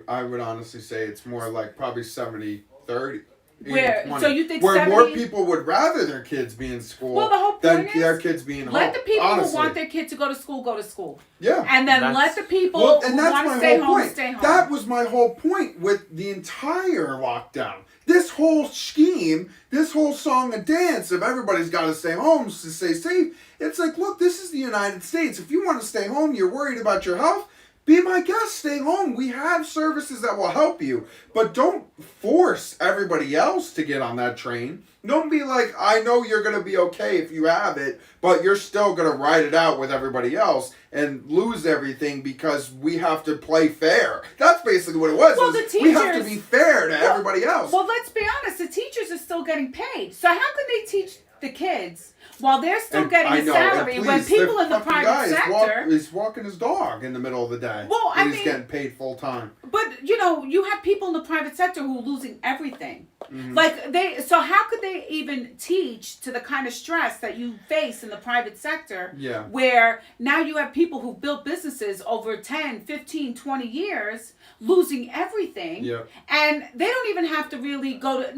Speaker 2: I would honestly say it's more like probably 70-30.
Speaker 1: Where
Speaker 2: 80-20.
Speaker 1: so you think
Speaker 2: where
Speaker 1: 70,
Speaker 2: more people would rather their kids be in school
Speaker 1: Well, the whole
Speaker 2: than
Speaker 1: point is,
Speaker 2: their kids be in home.
Speaker 1: let the people
Speaker 2: honestly.
Speaker 1: who want their kid to go to school,
Speaker 2: Yeah.
Speaker 1: and then
Speaker 3: That's-
Speaker 1: let the people
Speaker 2: Well,
Speaker 1: who
Speaker 2: and that's
Speaker 1: want
Speaker 2: my
Speaker 1: to stay
Speaker 2: whole
Speaker 1: home
Speaker 2: point.
Speaker 1: stay home.
Speaker 2: That was my whole point with the entire lockdown. This whole scheme, this whole song and dance of everybody's got to stay home to stay safe. It's like, look, this is the United States. If you want to stay home, you're worried about your health, be my guest, stay home. We have services that will help you. But don't force everybody else to get on that train. Don't be like, I know you're going to be okay if you have it, but you're still going to ride it out with everybody else and lose everything because we have to play fair. That's basically what it was.
Speaker 1: Well,
Speaker 2: is
Speaker 1: the
Speaker 2: we have to
Speaker 1: teachers-
Speaker 2: be fair to everybody else.
Speaker 1: Well, let's be honest. The teachers are still getting paid. So how can they teach the kids while they're still
Speaker 2: And
Speaker 1: getting
Speaker 2: I
Speaker 1: a
Speaker 2: know,
Speaker 1: salary
Speaker 2: and
Speaker 1: when
Speaker 2: please,
Speaker 1: people in the
Speaker 2: fucking guy
Speaker 1: private sector?
Speaker 2: is walking his dog in the middle of the day.
Speaker 1: Well, I
Speaker 2: and he's
Speaker 1: mean-
Speaker 2: getting paid full time.
Speaker 1: But you have people in the private sector who are losing everything.
Speaker 2: Mm-hmm.
Speaker 1: Like so how could they even teach to the kind of stress that you face in the private sector?
Speaker 2: Yeah.
Speaker 1: Where now you have people who built businesses over 10, 15, 20 years losing everything.
Speaker 2: Yeah.
Speaker 1: And they don't even have to really go to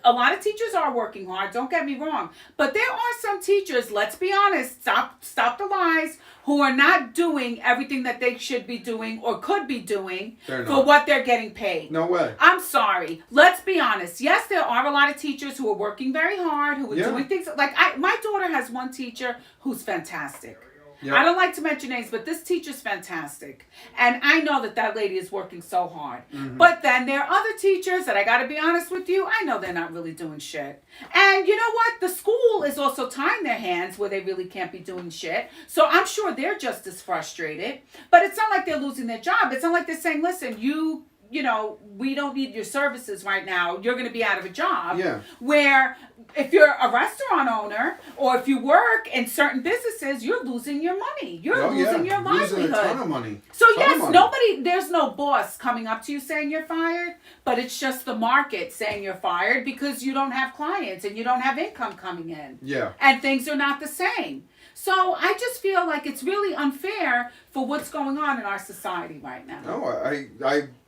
Speaker 1: a lot of teachers are working hard, don't get me wrong. But there are some teachers, let's be honest, stop the lies, who are not doing everything that they should be doing or could be doing
Speaker 2: They're
Speaker 1: for
Speaker 2: not.
Speaker 1: what they're getting paid.
Speaker 2: No way.
Speaker 1: I'm sorry. Let's be honest. Yes, there are a lot of teachers who are working very hard, who are
Speaker 2: Yeah.
Speaker 1: doing things. Like my daughter has one teacher who's fantastic.
Speaker 2: Yep.
Speaker 1: I don't like to mention names, but this teacher's fantastic. And I know that lady is working so hard.
Speaker 2: Mm-hmm.
Speaker 1: But then there are other teachers that I got to be honest with you, I know they're not really doing shit. And you know what? The school is also tying their hands where they really can't be doing shit. So I'm sure they're just as frustrated. But it's not like they're losing their job. It's not like they're saying, listen, you we don't need your services right now. You're going to be out of a job.
Speaker 2: Yeah.
Speaker 1: Where if you're a restaurant owner or if you work in certain businesses, you're losing your money. You're losing your livelihood.
Speaker 2: Losing a ton of money.
Speaker 1: So
Speaker 2: Ton of
Speaker 1: yes,
Speaker 2: money.
Speaker 1: there's no boss coming up to you saying you're fired, but it's just the market saying you're fired because you don't have clients and you don't have income coming in.
Speaker 2: Yeah.
Speaker 1: And things are not the same. So I just feel like it's really unfair for what's going on in our society right now.
Speaker 2: No, I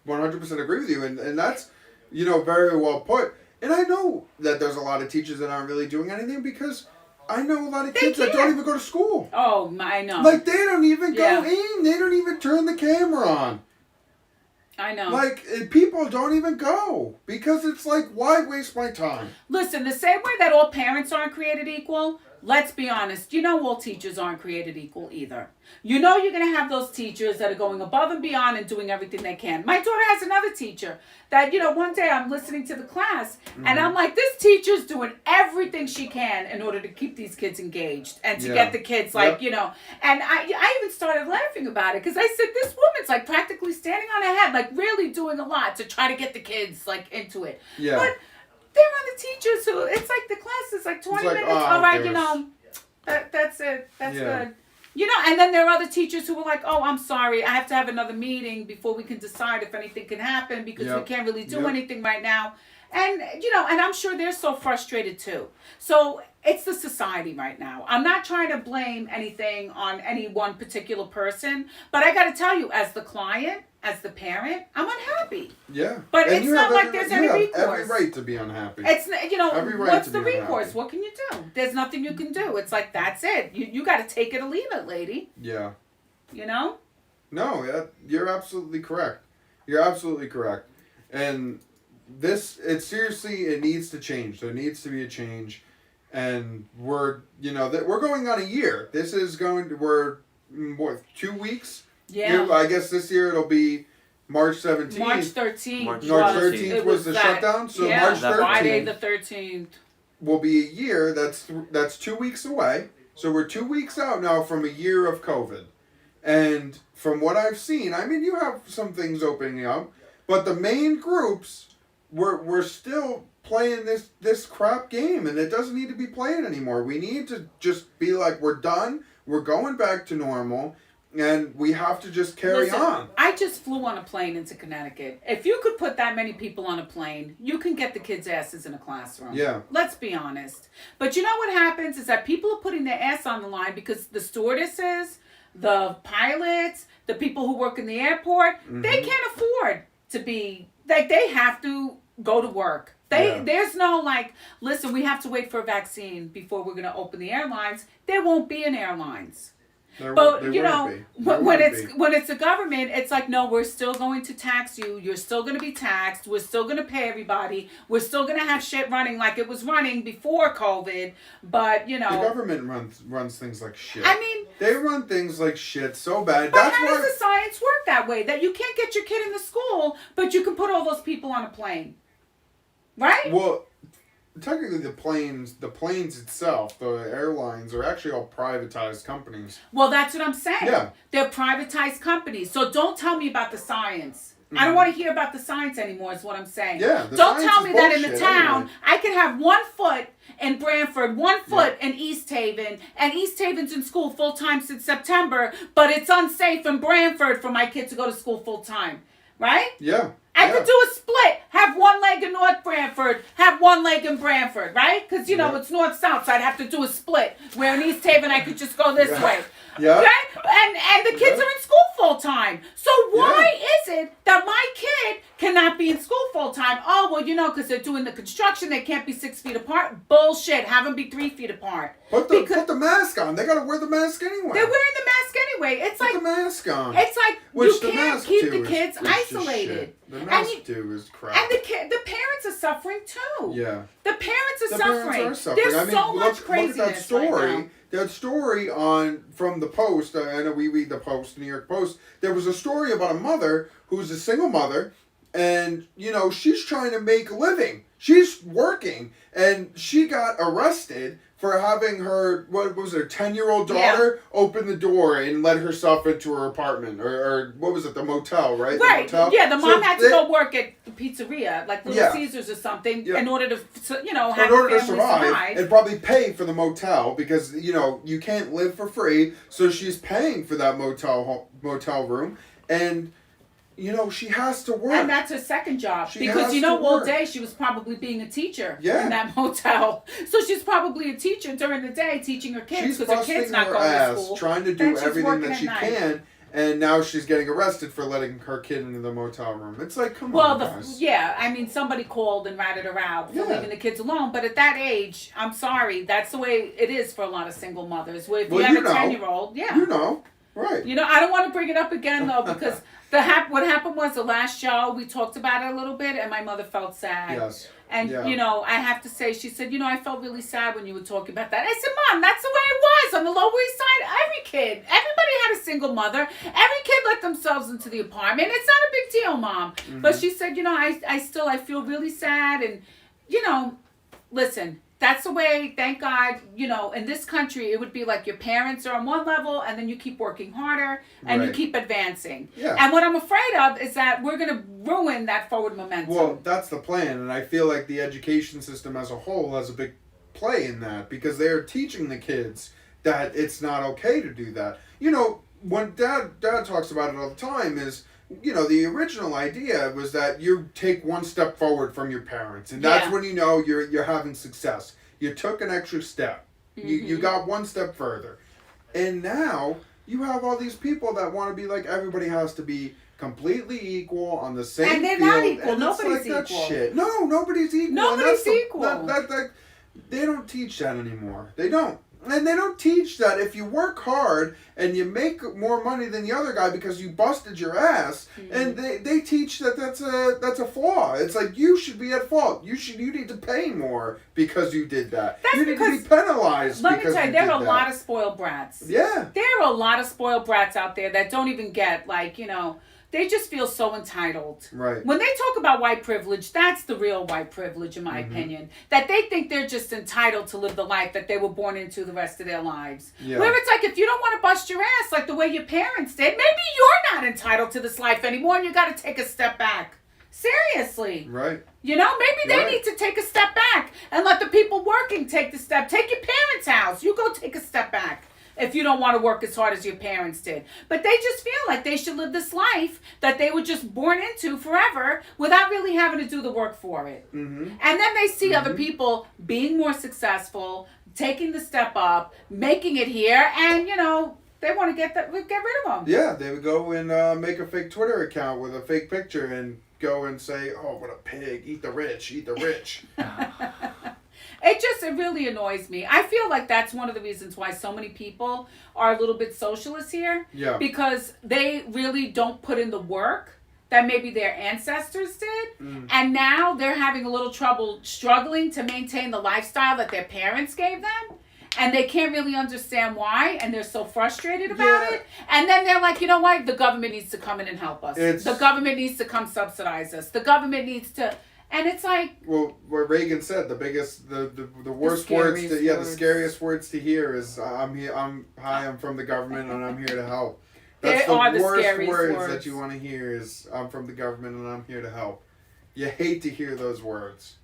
Speaker 2: 100% agree with you, and that's, very well put. And I know that there's a lot of teachers that aren't really doing anything because I know a lot of kids that don't even go to school.
Speaker 1: Oh, I know.
Speaker 2: Like, they don't even go
Speaker 1: Yeah.
Speaker 2: in. They don't even turn the camera on.
Speaker 1: I know.
Speaker 2: Like, people don't even go because it's like, why waste my time?
Speaker 1: Listen, the same way that all parents aren't created equal, let's be honest, all teachers aren't created equal either. You're going to have those teachers that are going above and beyond and doing everything they can. My daughter has another teacher that, one day I'm listening to the class and I'm like, this teacher's doing everything she can in order to keep these kids engaged and to get the kids and I even started laughing about it because I said, this woman's like practically standing on her head, like really doing a lot to try to get the kids like into it.
Speaker 2: Yeah.
Speaker 1: But there are the teachers who, it's like the class is like 20 minutes. All right, that's it. That's good. And then there are other teachers who were like, oh, I'm sorry. I have to have another meeting before we can decide if anything can happen because we can't really do anything right now. And, and I'm sure they're so frustrated too. So it's the society right now. I'm not trying to blame anything on any one particular person, but I got to tell you, as the client, as the parent, I'm unhappy.
Speaker 2: Yeah.
Speaker 1: But it's not like there's any recourse.
Speaker 2: You have every right to be unhappy.
Speaker 1: It's,
Speaker 2: every right
Speaker 1: what's
Speaker 2: to
Speaker 1: the
Speaker 2: be
Speaker 1: recourse?
Speaker 2: unhappy.
Speaker 1: What can you do? There's nothing you can do. It's like, that's it. You got to take it or leave it, lady.
Speaker 2: Yeah.
Speaker 1: No,
Speaker 2: you're absolutely correct. You're absolutely correct. And it needs to change. There needs to be a change. And we're going on a year. This is we're 2 weeks?
Speaker 1: Yeah.
Speaker 2: I guess this year it'll be March 17th.
Speaker 1: March 13th.
Speaker 3: March
Speaker 2: 13th was the shutdown. So March 13th.
Speaker 1: Friday the 13th.
Speaker 2: Will be a year. That's 2 weeks away. So we're 2 weeks out now from a year of COVID. And from what I've seen, you have some things opening up, but the main groups we're still playing this crap game, and it doesn't need to be played anymore. We need to just be like, we're done. We're going back to normal. And we have to just carry on.
Speaker 1: I just flew on a plane into Connecticut. If you could put that many people on a plane, you can get the kids' asses in a classroom.
Speaker 2: Yeah.
Speaker 1: Let's be honest. But you know what happens is that people are putting their ass on the line because the stewardesses, the pilots, the people who work in the airport, they can't afford to be, like, they have to go to work. There's no listen, we have to wait for a vaccine before we're going to open the airlines. There won't be an airlines. But when it's a government, it's like, no, we're still going to tax you. You're still going to be taxed. We're still going to pay everybody. We're still going to have shit running like it was running before COVID. But the
Speaker 2: government runs things like shit.
Speaker 3: They
Speaker 2: run things like shit so bad.
Speaker 1: But how does the science work that way? That you can't get your kid in the school, but you can put all those people on a plane, right?
Speaker 2: Well, technically, the planes itself, the airlines, are actually all privatized companies.
Speaker 1: Well, that's what I'm saying.
Speaker 2: Yeah.
Speaker 1: They're privatized companies. So don't tell me about the science. I don't want to hear about the science anymore, is what I'm saying.
Speaker 2: Yeah,
Speaker 1: don't tell me that in the town,
Speaker 2: anyway.
Speaker 1: I can have 1 foot in Branford, 1 foot in East Haven, and East Haven's in school full-time since September, but it's unsafe in Branford for my kid to go to school full-time. Right?
Speaker 2: Yeah.
Speaker 1: I could do a split. Have 1 leg in North Branford. Have 1 leg in Branford, right? Because, it's north-south, so I'd have to do a split. Where in East Haven, I could just go this way.
Speaker 2: Yeah.
Speaker 1: Okay? And the kids are in school full-time. So why is it that my kid cannot be in school full-time? Oh, well, because they're doing the construction. They can't be 6 feet apart. Bullshit. Have them be 3 feet apart.
Speaker 2: Put the mask on. They got to wear the mask anyway.
Speaker 1: They're wearing the mask anyway. It's
Speaker 2: Put the mask on.
Speaker 1: It's like
Speaker 2: Which
Speaker 1: you can't keep the kids isolated.
Speaker 2: The mask too is crap.
Speaker 1: And the parents are suffering too.
Speaker 2: Yeah.
Speaker 1: The parents are
Speaker 2: The
Speaker 1: suffering.
Speaker 2: parents are suffering.
Speaker 1: There's so much craziness
Speaker 2: look at that story.
Speaker 1: right now.
Speaker 2: That story from the Post. I know we read the Post, New York Post. There was a story about a mother who's a single mother, and she's trying to make a living. She's working, and she got arrested for having her, what was it, 10-year-old daughter open the door and let herself into her apartment, or what was it, the motel, right?
Speaker 1: Right.
Speaker 2: The motel?
Speaker 1: Yeah, the mom
Speaker 2: So
Speaker 1: had to go work at the pizzeria, like Little
Speaker 2: Yeah.
Speaker 1: Caesars or something,
Speaker 2: Yeah.
Speaker 1: in order to, have
Speaker 2: in
Speaker 1: the
Speaker 2: order
Speaker 1: family
Speaker 2: to survive, and probably pay for the motel because you can't live for free. So she's paying for that motel room, and she has to work.
Speaker 1: And that's her second job.
Speaker 2: She
Speaker 1: Because
Speaker 2: has
Speaker 1: all
Speaker 2: to
Speaker 1: day she was probably being a teacher
Speaker 2: Yeah.
Speaker 1: in that motel. So she's probably a teacher during the day teaching her kids
Speaker 2: She's
Speaker 1: because her kid's
Speaker 2: busting
Speaker 1: not
Speaker 2: her
Speaker 1: going to
Speaker 2: ass,
Speaker 1: school.
Speaker 2: trying to
Speaker 1: Then
Speaker 2: do
Speaker 1: she's
Speaker 2: everything
Speaker 1: working
Speaker 2: that
Speaker 1: at
Speaker 2: she
Speaker 1: night.
Speaker 2: can, and now she's getting arrested for letting her kid into the motel room. It's like, come
Speaker 1: Well,
Speaker 2: on, guys.
Speaker 1: somebody called and ratted her out for
Speaker 2: Yeah.
Speaker 1: leaving the kids alone. But at that age, I'm sorry, that's the way it is for a lot of single mothers. Where if
Speaker 2: Well,
Speaker 1: you have
Speaker 2: you
Speaker 1: a
Speaker 2: know.
Speaker 1: 10-year-old, yeah.
Speaker 2: Right?
Speaker 1: I don't want to bring it up again though because what happened was the last show we talked about it a little bit and my mother felt sad.
Speaker 2: Yes.
Speaker 1: And
Speaker 2: Yeah.
Speaker 1: I have to say, she said, I felt really sad when you were talking about that. I said, Mom, that's the way it was on the Lower East Side. Everybody had a single mother. Every kid let themselves into the apartment. It's not a big deal, Mom.
Speaker 2: Mm-hmm.
Speaker 1: But she said, I feel really sad and listen. That's the way, thank God, in this country, it would be like your parents are on one level and then you keep working harder and you
Speaker 2: Right.
Speaker 1: keep advancing.
Speaker 2: Yeah.
Speaker 1: And what I'm afraid of is that we're going to ruin that forward momentum.
Speaker 2: Well, that's the plan, and I feel like the education system as a whole has a big play in that because they're teaching the kids that it's not okay to do that. When Dad talks about it all the time is, the original idea was that you take one step forward from your parents, and that's
Speaker 1: Yeah.
Speaker 2: when you're having success. You took an extra step. You got one step further, and now you have all these people that want to be like everybody has to be completely equal on the same
Speaker 1: And they're
Speaker 2: field.
Speaker 1: not equal.
Speaker 2: And
Speaker 1: Nobody's
Speaker 2: it's like
Speaker 1: equal.
Speaker 2: That shit. No, nobody's equal.
Speaker 1: Nobody's
Speaker 2: and that's
Speaker 1: equal.
Speaker 2: They don't teach that anymore. They don't. And they don't teach that if you work hard and you make more money than the other guy because you busted your ass, and they teach that that's a flaw. It's like you should be at fault. You need to pay more because you did that.
Speaker 1: That's
Speaker 2: you need to
Speaker 1: because-
Speaker 2: be penalized
Speaker 1: Let me
Speaker 2: because
Speaker 1: tell you,
Speaker 2: you
Speaker 1: there
Speaker 2: did
Speaker 1: are a
Speaker 2: that.
Speaker 1: lot of spoiled brats.
Speaker 2: Yeah.
Speaker 1: There are a lot of spoiled brats out there that don't even get, they just feel so entitled.
Speaker 2: Right.
Speaker 1: When they talk about white privilege, that's the real white privilege, in my opinion. That they think they're just entitled to live the life that they were born into the rest of their lives.
Speaker 2: Yeah.
Speaker 1: Where it's like, if you don't want to bust your ass like the way your parents did, maybe you're not entitled to this life anymore and you got to take a step back. Seriously.
Speaker 2: Right.
Speaker 1: Maybe they
Speaker 2: Right.
Speaker 1: need to take a step back and let the people working take the step. Take your parents' house. You go take a step back if you don't want to work as hard as your parents did. But they just feel like they should live this life that they were just born into forever without really having to do the work for it.
Speaker 2: Mm-hmm.
Speaker 1: And then they see other people being more successful, taking the step up, making it here, and they want to get rid of them.
Speaker 2: Yeah, they would go and make a fake Twitter account with a fake picture and go and say, "Oh, what a pig! Eat the rich! Eat the rich!"
Speaker 1: It really annoys me. I feel like that's one of the reasons why so many people are a little bit socialist here.
Speaker 2: Yeah.
Speaker 1: Because they really don't put in the work that maybe their ancestors did. And now they're having a little trouble struggling to maintain the lifestyle that their parents gave them. And they can't really understand why, and they're so frustrated about
Speaker 2: Yeah.
Speaker 1: it. And then they're like, you know what? The government needs to come in and help us.
Speaker 2: It's-
Speaker 1: The government needs to come subsidize us. The government needs to... And it's like...
Speaker 2: Well, what Reagan said, the worst words
Speaker 1: scariest
Speaker 2: the
Speaker 1: words.
Speaker 2: scariest words to hear is, I'm from the government and I'm here to help. That's
Speaker 1: They are the
Speaker 2: worst
Speaker 1: scariest
Speaker 2: words that
Speaker 1: words.
Speaker 2: you want to hear is, I'm from the government and I'm here to help. You hate to hear those words.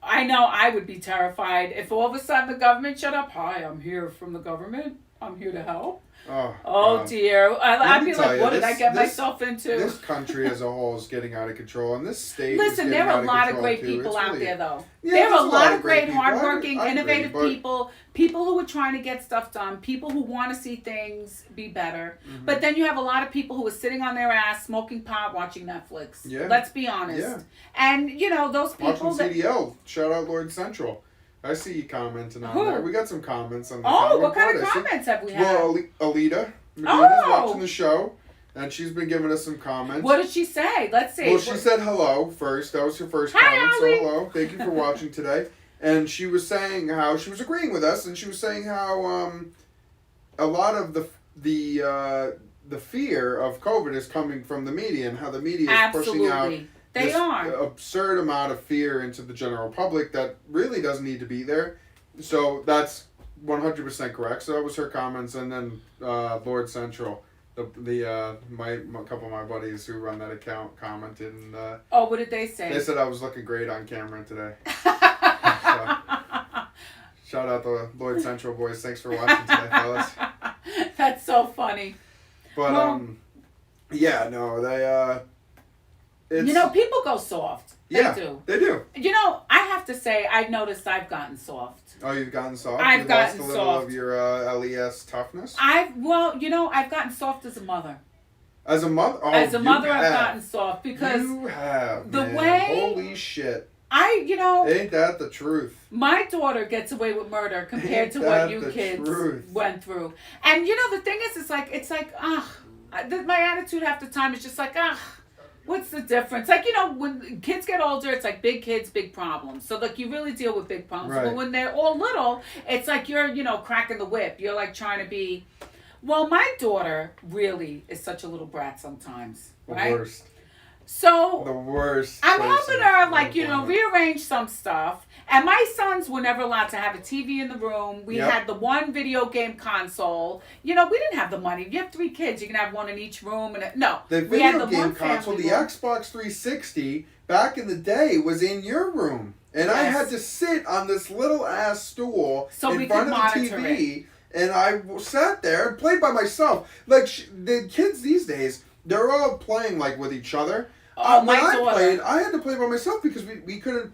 Speaker 1: I know I would be terrified if all of a sudden the government shut up. Hi, I'm here from the government. I'm here to help.
Speaker 2: Oh,
Speaker 1: Oh
Speaker 2: God.
Speaker 1: dear. I'd
Speaker 2: me
Speaker 1: be
Speaker 2: tell
Speaker 1: like,
Speaker 2: you,
Speaker 1: what did I get
Speaker 2: this-
Speaker 1: myself into?
Speaker 2: This country as a whole is getting out of control, and this state is
Speaker 1: Listen,
Speaker 2: getting
Speaker 1: there
Speaker 2: out
Speaker 1: are a
Speaker 2: of
Speaker 1: lot of
Speaker 2: control,
Speaker 1: great
Speaker 2: too.
Speaker 1: people
Speaker 2: It's
Speaker 1: out
Speaker 2: really-
Speaker 1: there, though.
Speaker 2: Yeah,
Speaker 1: There
Speaker 2: there's
Speaker 1: are a lot of great,
Speaker 2: people.
Speaker 1: hardworking,
Speaker 2: I agree,
Speaker 1: innovative
Speaker 2: but-
Speaker 1: people who are trying to get stuff done, people who want to see things be better.
Speaker 2: Mm-hmm.
Speaker 1: But then you have a lot of people who are sitting on their ass, smoking pot, watching Netflix.
Speaker 2: Yeah.
Speaker 1: Let's be honest.
Speaker 2: Yeah.
Speaker 1: And, those people
Speaker 2: Watching
Speaker 1: that...
Speaker 2: CDL. Shout out Lord Central. I see you commenting on
Speaker 1: Who?
Speaker 2: there. We got some comments on the
Speaker 1: Oh, what kind
Speaker 2: board,
Speaker 1: of
Speaker 2: I see.
Speaker 1: comments have we had?
Speaker 2: Well, Alita Medina's
Speaker 1: Oh!
Speaker 2: watching the show, and she's been giving us some comments.
Speaker 1: What did she say? Let's see.
Speaker 2: Well, she said hello first. That was her first
Speaker 1: Hi,
Speaker 2: comment.
Speaker 1: Ollie.
Speaker 2: So hello. Thank you for watching today. And she was saying how she was agreeing with us, and she was saying how a lot of the fear of COVID is coming from the media, and how the media is pushing out
Speaker 1: Absolutely. They
Speaker 2: this
Speaker 1: are.
Speaker 2: absurd amount of fear into the general public that really doesn't need to be there. So that's 100% correct. So that was her comments, and then Lord Central, my couple of my buddies who run that account commented, and
Speaker 1: Oh, what did they say?
Speaker 2: they said I was looking great on camera today. Shout out to Lloyd Central boys. Thanks for watching today, fellas.
Speaker 1: That's so funny.
Speaker 2: But
Speaker 1: Well,
Speaker 2: yeah, no, they it's,
Speaker 1: you know, people go soft. They
Speaker 2: yeah,
Speaker 1: do.
Speaker 2: they do.
Speaker 1: You know, I have to say, I've noticed I've gotten soft.
Speaker 2: Oh, you've gotten soft.
Speaker 1: I've
Speaker 2: You've
Speaker 1: gotten
Speaker 2: lost a little
Speaker 1: soft.
Speaker 2: of your LES toughness.
Speaker 1: I've gotten soft as a mother.
Speaker 2: As a mother,
Speaker 1: As a mother, I've gotten soft because
Speaker 2: you have
Speaker 1: the
Speaker 2: man.
Speaker 1: way-
Speaker 2: Holy shit! Ain't that the truth?
Speaker 1: my daughter gets away with murder compared
Speaker 2: Ain't
Speaker 1: to what
Speaker 2: that
Speaker 1: you
Speaker 2: the
Speaker 1: kids
Speaker 2: truth?
Speaker 1: went through. And you know, the thing is, it's like, my attitude half the time is just like, what's the difference? Like, you know, when kids get older, it's like big kids, big problems. So, like, you really deal with big problems.
Speaker 2: Right.
Speaker 1: But when they're all little, it's like you're, you know, cracking the whip. You're like trying to be. Well, my daughter really is such a little brat sometimes,
Speaker 2: The
Speaker 1: right?
Speaker 2: worst.
Speaker 1: So
Speaker 2: The worst.
Speaker 1: I'm
Speaker 2: person
Speaker 1: helping her,
Speaker 2: on
Speaker 1: like,
Speaker 2: the
Speaker 1: you know,
Speaker 2: planet.
Speaker 1: rearrange some stuff. And my sons were never allowed to have a TV in the room. We
Speaker 2: Yep.
Speaker 1: had the one video game console. You know, we didn't have the money. You have 3 kids. You can have one in each room. No.
Speaker 2: The
Speaker 1: we had
Speaker 2: video
Speaker 1: the
Speaker 2: game
Speaker 1: one
Speaker 2: console,
Speaker 1: family
Speaker 2: the
Speaker 1: room.
Speaker 2: Xbox 360, back in the day, was in your room, and I
Speaker 1: Yes.
Speaker 2: had to sit on this little ass stool
Speaker 1: So we
Speaker 2: in front
Speaker 1: could
Speaker 2: of the
Speaker 1: monitor
Speaker 2: TV, and I sat there and played by myself. Like the kids these days, they're all playing like with each other.
Speaker 1: Oh,
Speaker 2: When
Speaker 1: my
Speaker 2: I
Speaker 1: daughter.
Speaker 2: played, I had to play by myself because we couldn't.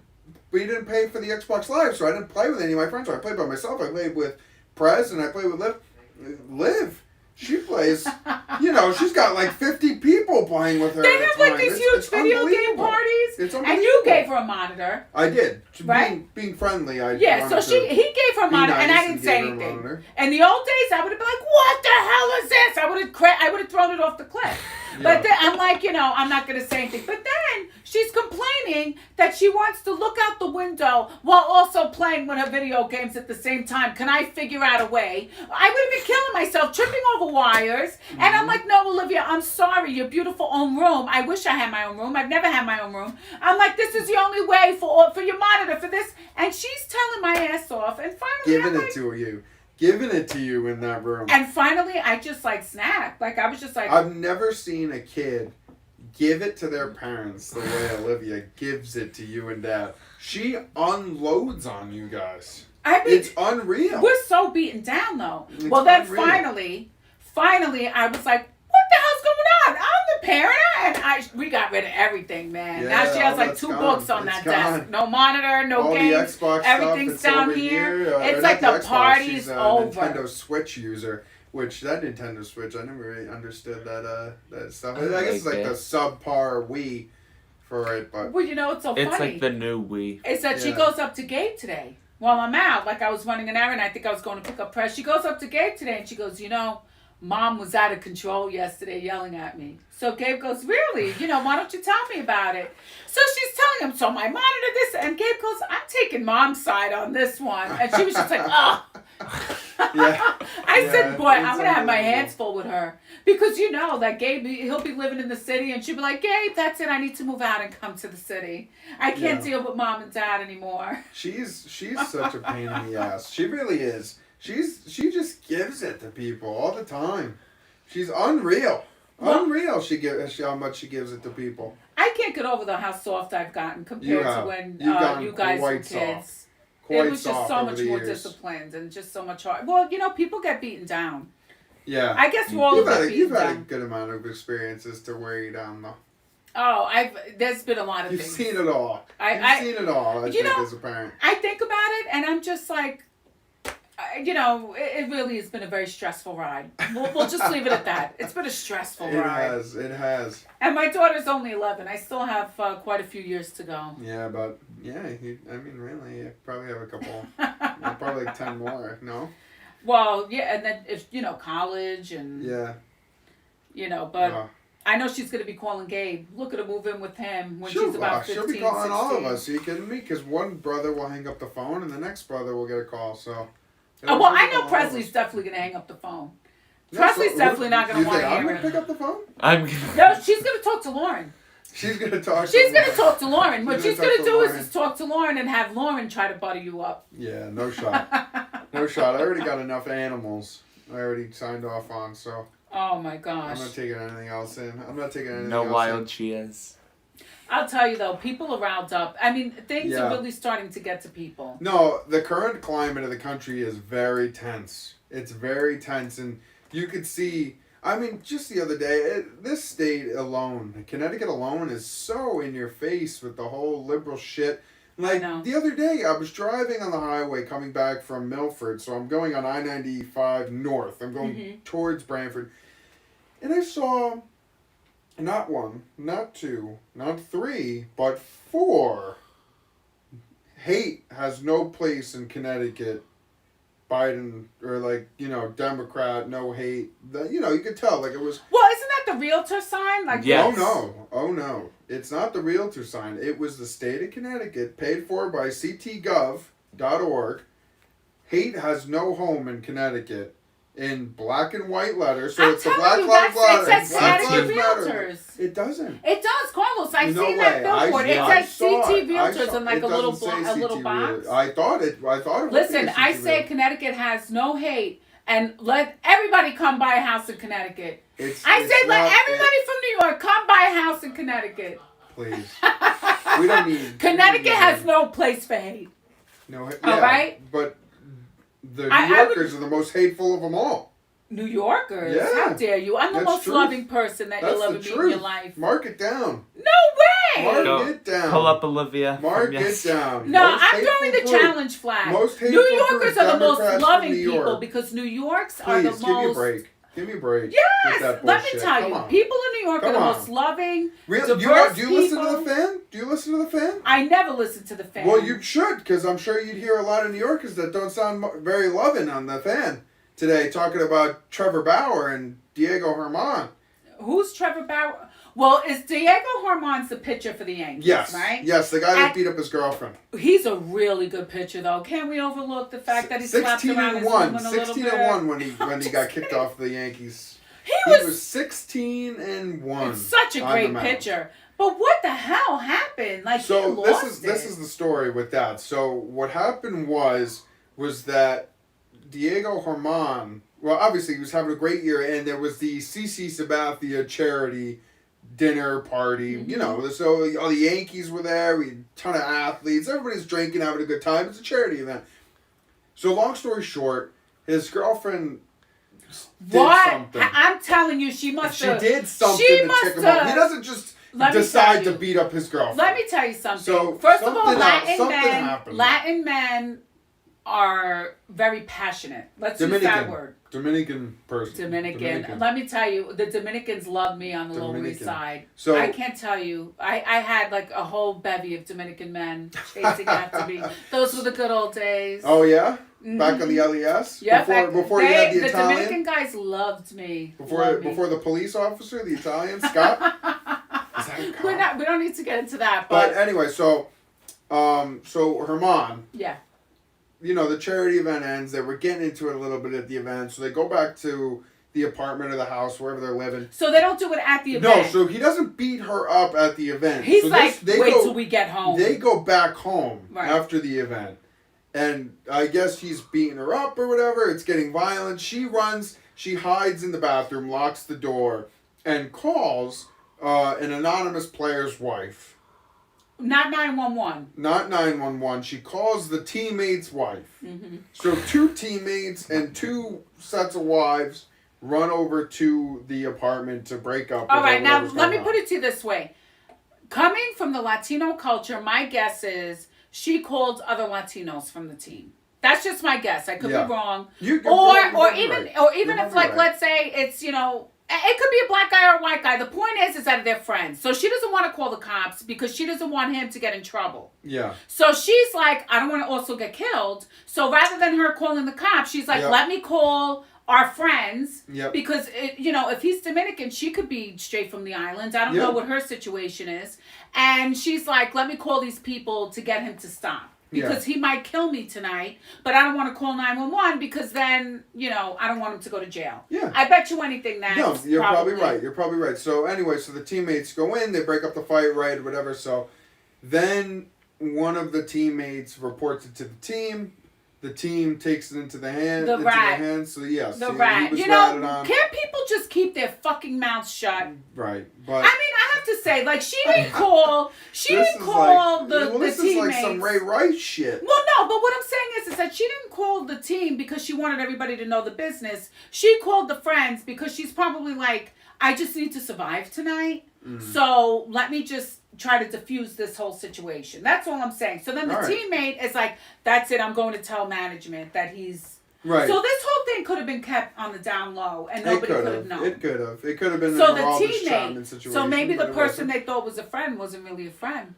Speaker 2: We didn't pay for the Xbox Live, so I didn't play with any of my friends. So I played by myself. I played with Prez and I played with Liv. Liv, she plays. You know, she's got like 50 people playing with her.
Speaker 1: They
Speaker 2: at a
Speaker 1: have like
Speaker 2: time.
Speaker 1: these
Speaker 2: It's
Speaker 1: huge video game
Speaker 2: unbelievable.
Speaker 1: parties.
Speaker 2: It's
Speaker 1: And you
Speaker 2: unbelievable.
Speaker 1: gave her a monitor.
Speaker 2: I did.
Speaker 1: Right?
Speaker 2: Being friendly, I
Speaker 1: Yeah, so
Speaker 2: wanted to
Speaker 1: he gave her a
Speaker 2: be
Speaker 1: monitor, and I
Speaker 2: nice
Speaker 1: didn't
Speaker 2: gave
Speaker 1: say
Speaker 2: her a
Speaker 1: anything.
Speaker 2: monitor.
Speaker 1: In the old days, I would have been like, "What the hell is this?" I would have thrown it off the cliff. But then I'm like, you know, I'm not going to say anything. But then she's complaining that she wants to look out the window while also playing one of her video games at the same time. Can I figure out a way? I would have been killing myself, tripping over wires. And I'm like, no, Olivia, I'm sorry. Your beautiful own room. I wish I had my own room. I've never had my own room. I'm like, this is the only way for your monitor, for this. And she's telling my ass off. And finally,
Speaker 2: Giving
Speaker 1: I'm
Speaker 2: it
Speaker 1: like,
Speaker 2: to you. Giving it to you in that room.
Speaker 1: and finally, I just like snapped. Like, I was just like,
Speaker 2: I've never seen a kid give it to their parents the way Olivia gives it to you and Dad. She unloads on you guys.
Speaker 1: I mean,
Speaker 2: It's unreal.
Speaker 1: we're so beaten down though.
Speaker 2: It's
Speaker 1: Well, then
Speaker 2: unreal.
Speaker 1: finally, I was like, what the hell's going on? I'm the parent, and we got rid of everything, man. Now
Speaker 2: Yeah,
Speaker 1: she has
Speaker 2: all
Speaker 1: like
Speaker 2: that's
Speaker 1: 2
Speaker 2: gone.
Speaker 1: books on
Speaker 2: It's
Speaker 1: that
Speaker 2: gone.
Speaker 1: desk. No monitor, no
Speaker 2: All
Speaker 1: games.
Speaker 2: the Xbox
Speaker 1: Everything's
Speaker 2: stuff,
Speaker 1: down
Speaker 2: over
Speaker 1: here.
Speaker 2: or
Speaker 1: It's
Speaker 2: not
Speaker 1: like the
Speaker 2: Xbox,
Speaker 1: party's
Speaker 2: she's a
Speaker 1: over.
Speaker 2: Nintendo Switch user, which that Nintendo Switch, I never really understood that stuff. I guess it's like
Speaker 3: like
Speaker 2: the
Speaker 3: it.
Speaker 2: subpar Wii for it, but
Speaker 1: Well, you know, it's so
Speaker 3: It's
Speaker 1: funny.
Speaker 3: like the new Wii.
Speaker 1: Is that she
Speaker 2: Yeah.
Speaker 1: goes up to Gabe today while I'm out. Like I was running an errand. I think I was going to pick up Press. She goes up to Gabe today and she goes, you know, Mom was out of control yesterday yelling at me. So Gabe goes, really? You know, why don't you tell me about it? So she's telling him, so my monitor this. And Gabe goes, I'm taking Mom's side on this one. And she was just like, oh.
Speaker 2: Yeah.
Speaker 1: I
Speaker 2: Yeah,
Speaker 1: said, boy, I'm
Speaker 2: it's
Speaker 1: going to have my
Speaker 2: unbelievable.
Speaker 1: hands full with her. Because you know that Gabe, he'll be living in the city and she'll be like, Gabe, that's it. I need to move out and come to the city. I can't
Speaker 2: Yeah.
Speaker 1: deal with Mom and Dad anymore.
Speaker 2: She's such a pain in the ass. She really is. She just gives it to people all the time. She's unreal.
Speaker 1: Well-
Speaker 2: Unreal. How much she gives it to people.
Speaker 1: I can't get over how soft I've gotten compared to
Speaker 2: have.
Speaker 1: when
Speaker 2: You've gotten
Speaker 1: you guys were
Speaker 2: quite
Speaker 1: kids.
Speaker 2: soft.
Speaker 1: It
Speaker 2: Quite
Speaker 1: was just
Speaker 2: soft
Speaker 1: so
Speaker 2: over
Speaker 1: much
Speaker 2: the
Speaker 1: more
Speaker 2: years.
Speaker 1: disciplined and just so much hard. Well, you know, people get beaten down.
Speaker 2: Yeah.
Speaker 1: I guess we're all
Speaker 2: You've
Speaker 1: get
Speaker 2: had
Speaker 1: beaten
Speaker 2: a
Speaker 1: down.
Speaker 2: good amount of experiences to wear you down, though.
Speaker 1: Oh, there's been a lot of
Speaker 2: You've
Speaker 1: things.
Speaker 2: seen it all.
Speaker 1: I-
Speaker 2: You've seen it all, I
Speaker 1: you
Speaker 2: think,
Speaker 1: know-
Speaker 2: as a parent.
Speaker 1: I think about it and I'm just like, you know, it really has been a very stressful ride. We'll just leave it at that. It's been a stressful
Speaker 2: It
Speaker 1: ride.
Speaker 2: has. It has.
Speaker 1: And my daughter's only 11. I still have quite a few years to go.
Speaker 2: Yeah, but, yeah, I mean, really, you probably have a couple, probably like 10 more, no?
Speaker 1: Well, yeah, and then if, you know, college and,
Speaker 2: Yeah.
Speaker 1: you know, but...
Speaker 2: Uh,
Speaker 1: I know she's going to be calling Gabe. Look at her move in with him when
Speaker 2: she'll,
Speaker 1: she's about 15,
Speaker 2: she'll be calling
Speaker 1: 16.
Speaker 2: all of us. Are you kidding me? Because one brother will hang up the phone and the next brother will get a call. So.
Speaker 1: Oh, well, I
Speaker 2: She'll be
Speaker 1: know
Speaker 2: calling all of
Speaker 1: Presley's
Speaker 2: us.
Speaker 1: definitely going to hang up the phone.
Speaker 2: Yeah,
Speaker 1: Presley's
Speaker 2: so
Speaker 1: definitely not gonna
Speaker 2: you
Speaker 1: wanna
Speaker 2: think I'm
Speaker 1: hear
Speaker 2: gonna
Speaker 1: it.
Speaker 2: pick up the phone?
Speaker 3: I'm
Speaker 1: No, she's going to talk to Lauren.
Speaker 2: She's gonna talk.
Speaker 1: She's going to talk to Lauren. What
Speaker 2: She's
Speaker 1: she's
Speaker 2: gonna
Speaker 1: going
Speaker 2: talk
Speaker 1: to
Speaker 2: to
Speaker 1: do
Speaker 2: Lauren.
Speaker 1: is talk to Lauren and have Lauren try to butter you up.
Speaker 2: Yeah, no shot. No shot. I already got enough animals. I already signed off on, so
Speaker 1: Oh my
Speaker 2: I'm
Speaker 1: gosh.
Speaker 2: not taking anything else in. I'm not taking anything
Speaker 3: No
Speaker 2: else
Speaker 3: wild
Speaker 2: in.
Speaker 3: cheers.
Speaker 1: I'll tell you though, people are riled up. I mean, things
Speaker 2: Yeah.
Speaker 1: are really starting to get to people.
Speaker 2: No, the current climate of the country is very tense. It's very tense, and you could see. I mean, just the other day, this state alone, Connecticut alone, is so in your face with the whole liberal shit. Like,
Speaker 1: know.
Speaker 2: the other day, I was driving on the highway coming back from Milford, so I'm going on I-95 north. I'm going towards Branford. And I saw not one, not two, not three, but 4. Hate has no place in Connecticut. Biden, or like, Democrat, no hate. You could tell, like, it was.
Speaker 1: Well, isn't that the realtor sign? Like,
Speaker 3: Yes.
Speaker 2: Oh no. It's not the realtor sign. It was the state of Connecticut, paid for by ctgov.org. Hate has no home in Connecticut. In black and white letters, so
Speaker 1: I'm
Speaker 2: it's the
Speaker 1: telling
Speaker 2: Black
Speaker 1: you,
Speaker 2: Lives Matter.
Speaker 1: it says
Speaker 2: Black
Speaker 1: Connecticut
Speaker 2: Lives Matter.
Speaker 1: Realtors.
Speaker 2: It doesn't.
Speaker 1: It does, Carlos. I
Speaker 2: No
Speaker 1: seen
Speaker 2: way.
Speaker 1: that billboard. It
Speaker 2: I
Speaker 1: says
Speaker 2: saw
Speaker 1: CT
Speaker 2: it. I
Speaker 1: Realtors
Speaker 2: saw-
Speaker 1: in like
Speaker 2: it
Speaker 1: a little
Speaker 2: doesn't say
Speaker 1: a little
Speaker 2: CT
Speaker 1: box.
Speaker 2: Realtors. I thought it would
Speaker 1: Listen,
Speaker 2: be a
Speaker 1: I
Speaker 2: CT
Speaker 1: say
Speaker 2: Realtor.
Speaker 1: Connecticut has no hate, and let everybody come buy a house in Connecticut.
Speaker 2: It's
Speaker 1: I say let
Speaker 2: not-
Speaker 1: everybody from New York come buy a house in Connecticut.
Speaker 2: Please. We don't need.
Speaker 1: Connecticut has no place for hate.
Speaker 2: No. Yeah,
Speaker 1: All right.
Speaker 2: But the New
Speaker 1: I would-
Speaker 2: Yorkers are the most hateful of them all.
Speaker 1: New Yorkers?
Speaker 2: Yeah.
Speaker 1: How dare you? I'm the
Speaker 2: That's
Speaker 1: most
Speaker 2: truth.
Speaker 1: loving person that
Speaker 2: That's
Speaker 1: you'll ever
Speaker 2: the
Speaker 1: meet in
Speaker 2: truth.
Speaker 1: your life.
Speaker 2: Mark it down.
Speaker 1: No way!
Speaker 2: Mark
Speaker 3: Go.
Speaker 2: it down.
Speaker 3: Pull up Olivia.
Speaker 2: Mark
Speaker 3: from
Speaker 2: it
Speaker 3: yesterday.
Speaker 2: down.
Speaker 1: No,
Speaker 2: Most
Speaker 1: I'm throwing the
Speaker 2: hateful group.
Speaker 1: challenge flag.
Speaker 2: Most
Speaker 1: New
Speaker 2: hateful
Speaker 1: Yorkers
Speaker 2: group,
Speaker 1: are the most
Speaker 2: Democrats from
Speaker 1: loving
Speaker 2: New York.
Speaker 1: people because New Yorks are
Speaker 2: Please,
Speaker 1: the
Speaker 2: give me a
Speaker 1: most.
Speaker 2: break. Give me a break. with
Speaker 1: Yes,
Speaker 2: that
Speaker 1: let me
Speaker 2: bullshit.
Speaker 1: tell
Speaker 2: Come
Speaker 1: you,
Speaker 2: on.
Speaker 1: people in New York
Speaker 2: Come
Speaker 1: are the
Speaker 2: on.
Speaker 1: most loving,
Speaker 2: Really?
Speaker 1: diverse
Speaker 2: Do you listen to
Speaker 1: people.
Speaker 2: the fan? Do you listen to the fan?
Speaker 1: I never listen to the fan.
Speaker 2: Well, you should, because I'm sure you'd hear a lot of New Yorkers that don't sound very loving on the fan today, talking about Trevor Bauer and Diego Herman.
Speaker 1: Who's Trevor Bauer? Well, is Diego Hormon's the pitcher for the Yankees,
Speaker 2: Yes.
Speaker 1: right?
Speaker 2: Yes, the guy that
Speaker 1: And-
Speaker 2: beat up his girlfriend.
Speaker 1: He's a really good pitcher, though. Can't we overlook the fact that he slapped
Speaker 2: 16
Speaker 1: around
Speaker 2: and
Speaker 1: his
Speaker 2: 1.
Speaker 1: woman a little
Speaker 2: 16
Speaker 1: bit?
Speaker 2: and 1 when he
Speaker 1: I'm
Speaker 2: got
Speaker 1: just
Speaker 2: kicked off the Yankees.
Speaker 1: He
Speaker 2: He
Speaker 1: was,
Speaker 2: was 16 and 1.
Speaker 1: it's such a
Speaker 2: on
Speaker 1: great
Speaker 2: the mound.
Speaker 1: pitcher. But what the hell happened? Like, he
Speaker 2: So
Speaker 1: lost
Speaker 2: this
Speaker 1: it.
Speaker 2: is the story with that. So what happened was that Diego Herman, well, obviously he was having a great year, and there was the CC Sabathia charity dinner party.
Speaker 1: Mm-hmm.
Speaker 2: You know, so all the Yankees were there. We had a ton of athletes. Everybody's drinking, having a good time. It's a charity event. So long story short, his girlfriend did
Speaker 1: What?
Speaker 2: something.
Speaker 1: I'm telling you, she must
Speaker 2: She
Speaker 1: have.
Speaker 2: did something
Speaker 1: she
Speaker 2: to
Speaker 1: must
Speaker 2: tick him off.
Speaker 1: have-
Speaker 2: He doesn't just
Speaker 1: Let me
Speaker 2: decide
Speaker 1: tell
Speaker 2: to
Speaker 1: you.
Speaker 2: beat up his girlfriend.
Speaker 1: Let me tell you something.
Speaker 2: So,
Speaker 1: First of all,
Speaker 2: something
Speaker 1: Latin
Speaker 2: happened.
Speaker 1: men are very passionate. Let's use that word.
Speaker 2: Dominican person.
Speaker 1: Dominican. Let me tell you, the Dominicans love me on the Lower East
Speaker 2: Dominican.
Speaker 1: Side.
Speaker 2: So-
Speaker 1: I can't tell you. I had like a whole bevy of Dominican men chasing after me. Those were the good old days.
Speaker 2: Oh yeah, back on the LES.
Speaker 1: Yeah,
Speaker 2: Before you had the
Speaker 1: the
Speaker 2: Italian.
Speaker 1: Dominican guys loved me.
Speaker 2: Before
Speaker 1: Loved me.
Speaker 2: before the police officer, the Italian Scott. Is that a cop?
Speaker 1: We don't need to get into that,
Speaker 2: But
Speaker 1: but
Speaker 2: anyway, so Herman,
Speaker 1: yeah.
Speaker 2: you know, the charity event ends. They were getting into it a little bit at the event, so they go back to the apartment or the house, wherever they're living.
Speaker 1: So they don't do it at the
Speaker 2: No,
Speaker 1: event.
Speaker 2: so he doesn't beat her up at the event.
Speaker 1: He's
Speaker 2: so
Speaker 1: like,
Speaker 2: they
Speaker 1: wait
Speaker 2: go,
Speaker 1: till we get home.
Speaker 2: They go back home
Speaker 1: Right.
Speaker 2: after the event. And I guess he's beating her up or whatever. It's getting violent. She runs. She hides in the bathroom, locks the door, and calls an anonymous player's wife.
Speaker 1: Not 911.
Speaker 2: Not 911. She calls the teammate's wife.
Speaker 1: Mm-hmm.
Speaker 2: So 2 teammates and 2 sets of wives run over to the apartment to break up.
Speaker 1: All
Speaker 2: with
Speaker 1: right, now
Speaker 2: whatever's
Speaker 1: let me
Speaker 2: going
Speaker 1: put
Speaker 2: on.
Speaker 1: it to you this way. Coming from the Latino culture, my guess is she called other Latinos from the team. That's just my guess. I could
Speaker 2: Yeah.
Speaker 1: be wrong.
Speaker 2: You're
Speaker 1: Or
Speaker 2: probably
Speaker 1: even
Speaker 2: right.
Speaker 1: or even
Speaker 2: You're
Speaker 1: if like
Speaker 2: probably right.
Speaker 1: let's say it's, you know, it could be a black guy or a white guy. The point is that they're friends. So she doesn't want to call the cops because she doesn't want him to get in trouble.
Speaker 2: Yeah.
Speaker 1: So she's like, I don't want to also get killed. So rather than her calling the cops, she's like,
Speaker 2: Yep.
Speaker 1: let me call our friends.
Speaker 2: Yep.
Speaker 1: Because, you know, if he's Dominican, she could be straight from the island. I don't know
Speaker 2: Yep.
Speaker 1: what her situation is. And she's like, let me call these people to get him to stop. because he might kill me tonight, but I don't want to call 911 because then, I don't want him to go to jail.
Speaker 2: Yeah.
Speaker 1: I bet you anything that's
Speaker 2: No, you're probably right. You're probably right. So anyway, so the teammates go in, they break up the fight, right, whatever. So then one of the teammates reports it to the team. The team takes it into their hands. So yes,
Speaker 1: the
Speaker 2: he
Speaker 1: rat.
Speaker 2: was ratted on.
Speaker 1: Can't people just keep their fucking mouths shut?
Speaker 2: Right, but
Speaker 1: I mean, I have to say, like, she didn't call. She didn't call the
Speaker 2: this
Speaker 1: teammates.
Speaker 2: is like some Ray Rice shit.
Speaker 1: Well, no, but what I'm saying is that she didn't call the team because she wanted everybody to know the business. She called the friends because she's probably like, I just need to survive tonight. So let me just try to diffuse this whole situation. That's all I'm saying. So then the teammate is like, that's it, I'm going to tell management that he's...
Speaker 2: Right.
Speaker 1: So this whole thing could have been kept on the down low and nobody could have known.
Speaker 2: It could have. It could have been
Speaker 1: so
Speaker 2: an Aroldis Chapman situation.
Speaker 1: So maybe the person they thought was a friend wasn't really a friend.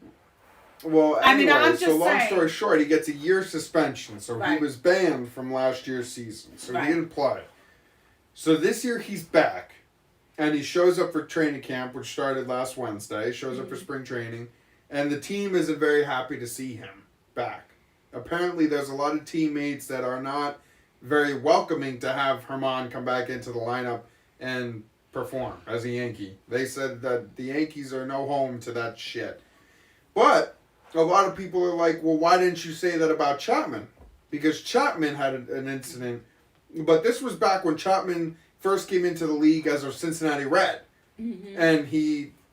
Speaker 2: Well, anyway,
Speaker 1: I'm just
Speaker 2: so long
Speaker 1: saying.
Speaker 2: story short, he gets a year suspension. So he was banned from last year's season. So he didn't play. So this year he's back. And he shows up for training camp, which started last Wednesday. Shows up for spring training. And the team isn't very happy to see him back. Apparently, there's a lot of teammates that are not very welcoming to have Germán come back into the lineup and perform as a Yankee. They said that the Yankees are no home to that shit. But a lot of people are like, well, why didn't you say that about Chapman? Because Chapman had an incident. But this was back when Chapman first came into the league as a Cincinnati Red. And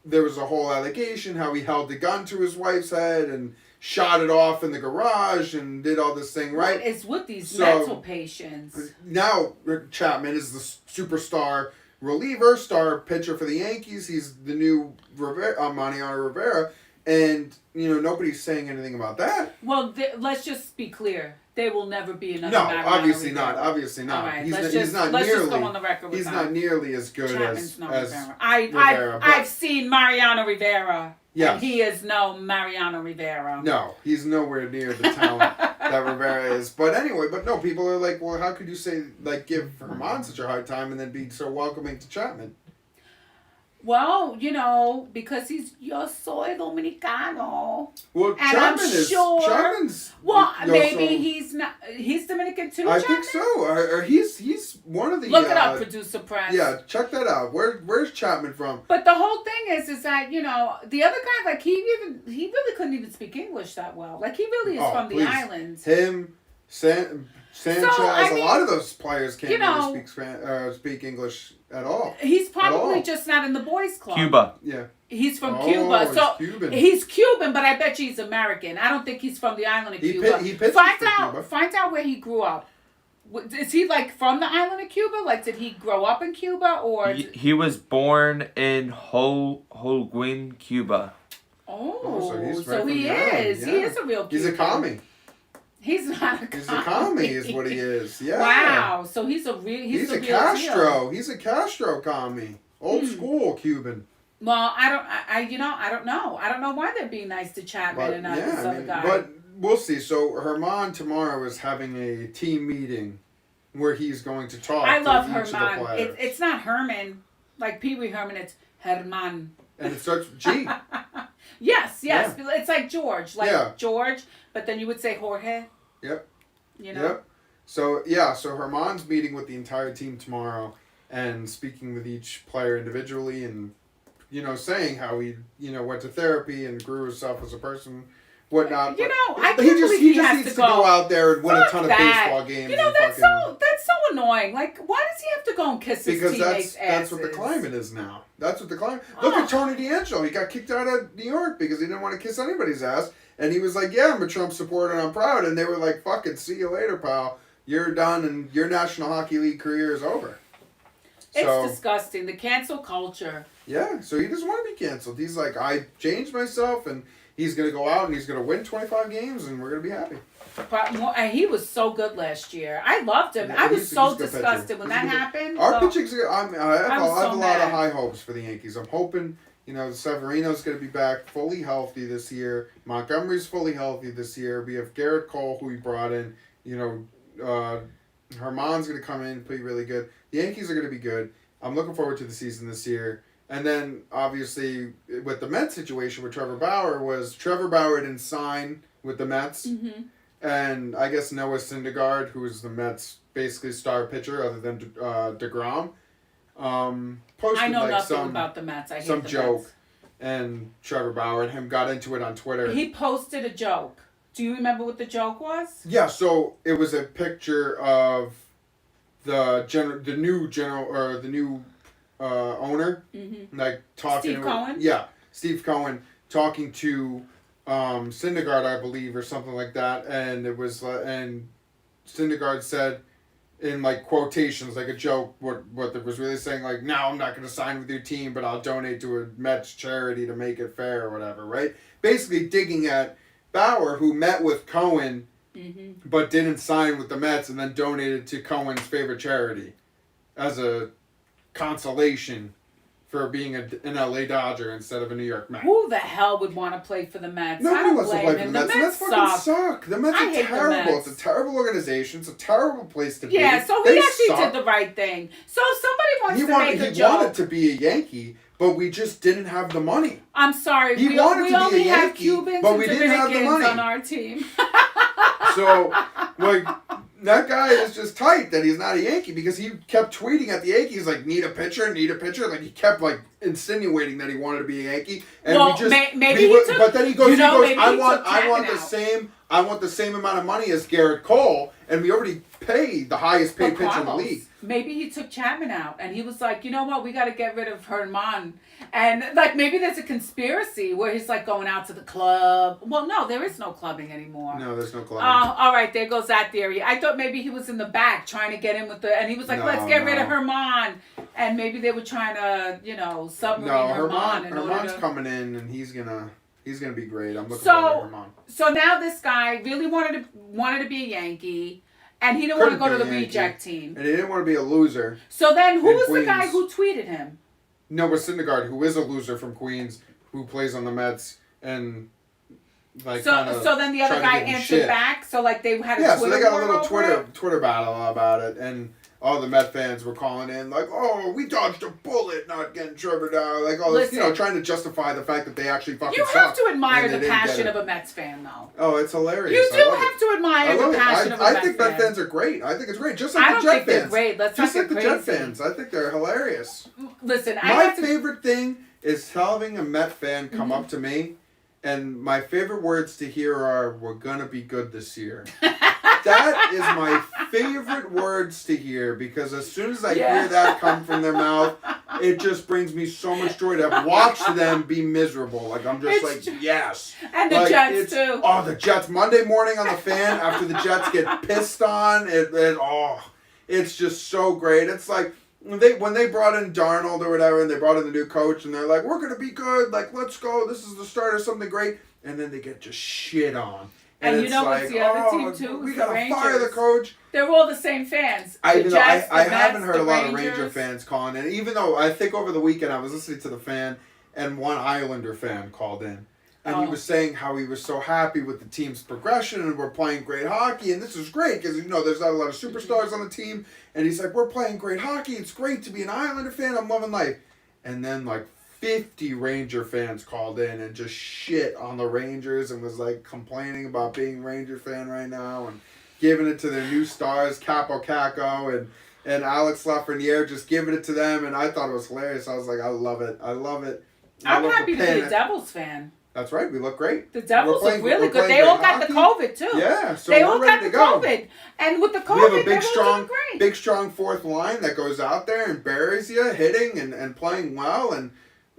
Speaker 2: there was a whole allegation how he held the gun to his wife's head and shot it off in the garage and did all this thing, right?
Speaker 1: What is with these mental patients?
Speaker 2: Now Chapman is the superstar reliever, star pitcher for the Yankees. He's the new Mariano Rivera. And, nobody's saying anything about that.
Speaker 1: Well, let's just be clear. There will never be another.
Speaker 2: No,
Speaker 1: Mariano
Speaker 2: obviously
Speaker 1: Rivera.
Speaker 2: not. Obviously not.
Speaker 1: All right,
Speaker 2: Let's
Speaker 1: just go on the record with
Speaker 2: he's
Speaker 1: that.
Speaker 2: not nearly as good
Speaker 1: Chapman's
Speaker 2: as
Speaker 1: not
Speaker 2: Rivera.
Speaker 1: I've
Speaker 2: but
Speaker 1: seen Mariano Rivera.
Speaker 2: Yes.
Speaker 1: And he is no Mariano Rivera.
Speaker 2: No, he's nowhere near the talent that Rivera is. But anyway, no, people are like, well, how could you say, like, give Germán such a hard time and then be so welcoming to Chapman?
Speaker 1: Well, because yo soy dominicano.
Speaker 2: Well,
Speaker 1: and I'm sure.
Speaker 2: Chapman's.
Speaker 1: Well, maybe he's not. He's Dominican too.
Speaker 2: I
Speaker 1: Chapman?
Speaker 2: think so. Or he's one of the.
Speaker 1: Look it up, producer press.
Speaker 2: Yeah, check that out. Where's Chapman from?
Speaker 1: But the whole thing is that the other guy, like he really couldn't even speak English that well. Like he really is from the islands.
Speaker 2: Him, Sanchez, a lot of those players can't really speak English at all.
Speaker 1: He's probably just not in the boys' club.
Speaker 3: Cuba.
Speaker 2: Yeah.
Speaker 1: He's from Cuba, so he's Cuban, but I bet you he's American. I don't think he's from the island of Cuba.
Speaker 2: He pitches for Cuba.
Speaker 1: Find out where he grew up. Is he like from the island of Cuba? Like, did he grow up in Cuba or?
Speaker 3: He was born in Holguin, Cuba.
Speaker 1: So he is. Yeah. He is a real Cuban.
Speaker 2: He's a commie.
Speaker 1: He's not a commie.
Speaker 2: He's a commie is what he is. Yeah.
Speaker 1: Wow. So he's a real. He's a
Speaker 2: Castro.
Speaker 1: Deal.
Speaker 2: He's a Castro commie. Old school Cuban.
Speaker 1: Well, I don't know. I don't know why they're being nice to Chapman and not this other guy.
Speaker 2: But we'll see. So Germán tomorrow is having a team meeting where he's going to talk.
Speaker 1: I love
Speaker 2: to each of the
Speaker 1: Germán.
Speaker 2: players.
Speaker 1: It's not Herman, like Pee Wee Herman. It's Germán.
Speaker 2: And it starts with G.
Speaker 1: Yes. Yeah. It's like George, George, but then you would say Jorge.
Speaker 2: Yep.
Speaker 1: Yep.
Speaker 2: So Germán's meeting with the entire team tomorrow and speaking with each player individually and, saying how he, went to therapy and grew himself as a person, whatnot.
Speaker 1: I can't believe he just
Speaker 2: needs to go out there and win a ton of baseball games.
Speaker 1: That's so annoying. Like, why does he have to go and kiss his teammates' asses?
Speaker 2: That's what the climate is now. That's what the climate. Look at Tony DeAngelo. He got kicked out of New York because he didn't want to kiss anybody's ass. And he was like, yeah, I'm a Trump supporter and I'm proud. And they were like, fucking see you later, pal. You're done and your National Hockey League career is over.
Speaker 1: It's disgusting. The cancel culture.
Speaker 2: Yeah, so he doesn't want to be canceled. He's like, I changed myself and he's going to go out and he's going to win 25 games and we're going to be happy.
Speaker 1: And he was so good last year. I loved him. Yeah, I was so disgusted when that happened.
Speaker 2: Our pitching's good. I have a lot of high hopes for the Yankees. I'm hoping... Severino's going to be back fully healthy this year. Montgomery's fully healthy this year. We have Garrett Cole, who we brought in. Germán's going to come in and play really good. The Yankees are going to be good. I'm looking forward to the season this year. And then, obviously, with the Mets situation with Trevor Bauer didn't sign with the Mets.
Speaker 1: Mm-hmm.
Speaker 2: And I guess Noah Syndergaard, who is the Mets' basically star pitcher other than DeGrom, posted
Speaker 1: I know
Speaker 2: like
Speaker 1: nothing about the Mets. I hate
Speaker 2: some
Speaker 1: the
Speaker 2: joke.
Speaker 1: Mets.
Speaker 2: And Trevor Bauer and him got into it on Twitter.
Speaker 1: He posted a joke. Do you remember what the joke was?
Speaker 2: Yeah, so it was a picture of the new owner, like talking.
Speaker 1: Steve Cohen?
Speaker 2: Yeah, Steve Cohen talking to Syndergaard, I believe, or something like that, and it was and Syndergaard said, in like quotations, like a joke, what it was really saying, like, no, I'm not going to sign with your team, but I'll donate to a Mets charity to make it fair or whatever, right? Basically digging at Bauer, who met with Cohen, but didn't sign with the Mets, and then donated to Cohen's favorite charity as a consolation for being an LA Dodger instead of a New York Met.
Speaker 1: Who the hell would want to play for the Mets? I
Speaker 2: Nobody
Speaker 1: don't
Speaker 2: wants to
Speaker 1: blame
Speaker 2: play for
Speaker 1: him.
Speaker 2: the Mets. The Mets fucking
Speaker 1: suck.
Speaker 2: suck. The Mets
Speaker 1: I
Speaker 2: are
Speaker 1: hate the
Speaker 2: terrible.
Speaker 1: Mets.
Speaker 2: It's a terrible organization. It's a terrible place to be.
Speaker 1: Yeah, so
Speaker 2: They
Speaker 1: he actually
Speaker 2: suck.
Speaker 1: did the right thing. So if somebody wants
Speaker 2: He
Speaker 1: to
Speaker 2: wanted,
Speaker 1: make a
Speaker 2: he
Speaker 1: joke.
Speaker 2: wanted to be a Yankee, but we just didn't have the money.
Speaker 1: I'm sorry.
Speaker 2: He
Speaker 1: we
Speaker 2: wanted to be a
Speaker 1: only have
Speaker 2: Yankee,
Speaker 1: Cubans
Speaker 2: but
Speaker 1: and
Speaker 2: we didn't have the
Speaker 1: Dominicans
Speaker 2: money.
Speaker 1: on our team.
Speaker 2: So, like, that guy is just tight that he's not a Yankee because he kept tweeting at the Yankees, like, need a pitcher. Like, he kept, like, insinuating that he wanted to be a Yankee. And
Speaker 1: Well,
Speaker 2: we just,
Speaker 1: maybe he took-
Speaker 2: but then he goes,
Speaker 1: you know, maybe
Speaker 2: I
Speaker 1: he
Speaker 2: want
Speaker 1: took Chapman
Speaker 2: I want the same amount of money as Garrett Cole, and we already pay the highest paid
Speaker 1: For
Speaker 2: pitcher in the
Speaker 1: Carlos.
Speaker 2: league.
Speaker 1: Maybe he took Chapman out and he was like, you know what, we got to get rid of Herman. And like maybe there's a conspiracy where he's like going out to the club. Well, no, there is no clubbing anymore.
Speaker 2: No, there's no club.
Speaker 1: All right, there goes that theory. I thought maybe he was in the back trying to get in with and he was like,
Speaker 2: No,
Speaker 1: let's get rid
Speaker 2: no.
Speaker 1: of Herman. And maybe they were trying to, submarine
Speaker 2: No,
Speaker 1: Herman. in order
Speaker 2: Herman's
Speaker 1: to...
Speaker 2: coming in, and he's gonna be great. I'm looking
Speaker 1: So-
Speaker 2: forward to Herman.
Speaker 1: So now this guy really wanted to be a Yankee, and he didn't want to
Speaker 2: Couldn't
Speaker 1: go to
Speaker 2: be
Speaker 1: the
Speaker 2: a Yankee.
Speaker 1: reject team.
Speaker 2: And he didn't want to be a loser.
Speaker 1: So then, who
Speaker 2: In
Speaker 1: was the guy
Speaker 2: Queens.
Speaker 1: who tweeted him?
Speaker 2: Noah Syndergaard, who is a loser from Queens, who plays on the Mets, and like
Speaker 1: So then the other
Speaker 2: trying to
Speaker 1: guy
Speaker 2: give him
Speaker 1: answered
Speaker 2: shit.
Speaker 1: back. So like they had a
Speaker 2: Yeah, so
Speaker 1: Twitter
Speaker 2: they got a
Speaker 1: war
Speaker 2: little
Speaker 1: over
Speaker 2: Twitter battle about it, and all the Met fans were calling in like, "Oh, we dodged a bullet, not getting Trevor Bauer," like all this,
Speaker 1: Listen.
Speaker 2: trying to justify the fact that they actually fucking
Speaker 1: You
Speaker 2: suck.
Speaker 1: have to admire
Speaker 2: and
Speaker 1: the
Speaker 2: they didn't get
Speaker 1: passion
Speaker 2: it.
Speaker 1: of a Mets fan, though.
Speaker 2: Oh, it's hilarious.
Speaker 1: You
Speaker 2: I
Speaker 1: do
Speaker 2: love
Speaker 1: have
Speaker 2: it.
Speaker 1: to admire
Speaker 2: I love
Speaker 1: the
Speaker 2: it.
Speaker 1: passion of a
Speaker 2: I
Speaker 1: Mets
Speaker 2: think
Speaker 1: fan.
Speaker 2: Met fans are great. I think it's great. Just like
Speaker 1: I
Speaker 2: the
Speaker 1: don't
Speaker 2: Jet
Speaker 1: think they're
Speaker 2: fans.
Speaker 1: great. Let's
Speaker 2: Just
Speaker 1: not
Speaker 2: like
Speaker 1: get
Speaker 2: the Jet
Speaker 1: crazy.
Speaker 2: fans. I think they're hilarious.
Speaker 1: Listen, I
Speaker 2: My
Speaker 1: have to.
Speaker 2: favorite thing is having a Met fan come up to me, and my favorite words to hear are, "We're gonna be good this year." That is my favorite words to hear, because as soon as I hear that come from their mouth, it just brings me so much joy to have watched them be miserable. Like, I'm just
Speaker 1: It's
Speaker 2: like, yes.
Speaker 1: And the
Speaker 2: Like,
Speaker 1: Jets
Speaker 2: it's-
Speaker 1: too.
Speaker 2: Oh, the Jets. Monday morning on the fan after the Jets get pissed on. It's just so great. It's like when they brought in Darnold or whatever, and they brought in the new coach, and they're like, we're going to be good. Like, let's go. This is the start of something great. And then they get just shit on.
Speaker 1: And you
Speaker 2: it's
Speaker 1: know what's
Speaker 2: like,
Speaker 1: the other team, too?
Speaker 2: We
Speaker 1: Is
Speaker 2: got
Speaker 1: the
Speaker 2: to fire the
Speaker 1: Rangers.
Speaker 2: coach.
Speaker 1: They're all the same fans.
Speaker 2: I
Speaker 1: The Jets, the
Speaker 2: haven't
Speaker 1: Mets,
Speaker 2: heard
Speaker 1: the
Speaker 2: a lot of
Speaker 1: Rangers.
Speaker 2: Ranger fans calling in, even though I think over the weekend I was listening to the fan, and one Islander fan called in. And he was saying how he was so happy with the team's progression, and we're playing great hockey, and this is great because, there's not a lot of superstars on the team. And he's like, we're playing great hockey. It's great to be an Islander fan. I'm loving life. And then, 50 Ranger fans called in and just shit on the Rangers and was, complaining about being a Ranger fan right now and giving it to their new stars, Capo Caco and Alex Lafreniere, just giving it to them. And I thought it was hilarious. I was like, I love it. I love it.
Speaker 1: I'm
Speaker 2: love
Speaker 1: happy
Speaker 2: the
Speaker 1: to be a
Speaker 2: panic.
Speaker 1: Devils fan.
Speaker 2: That's right. We look great.
Speaker 1: The Devils
Speaker 2: We're
Speaker 1: look
Speaker 2: playing-
Speaker 1: really
Speaker 2: we're
Speaker 1: good. They
Speaker 2: playing
Speaker 1: all
Speaker 2: great
Speaker 1: got the
Speaker 2: hockey.
Speaker 1: COVID too.
Speaker 2: Yeah, so
Speaker 1: they
Speaker 2: we're
Speaker 1: all
Speaker 2: ready
Speaker 1: got
Speaker 2: to
Speaker 1: the
Speaker 2: go.
Speaker 1: COVID, and with the COVID,
Speaker 2: We have a
Speaker 1: they're
Speaker 2: big, strong,
Speaker 1: great.
Speaker 2: big, strong fourth line that goes out there and buries you, hitting and playing well. And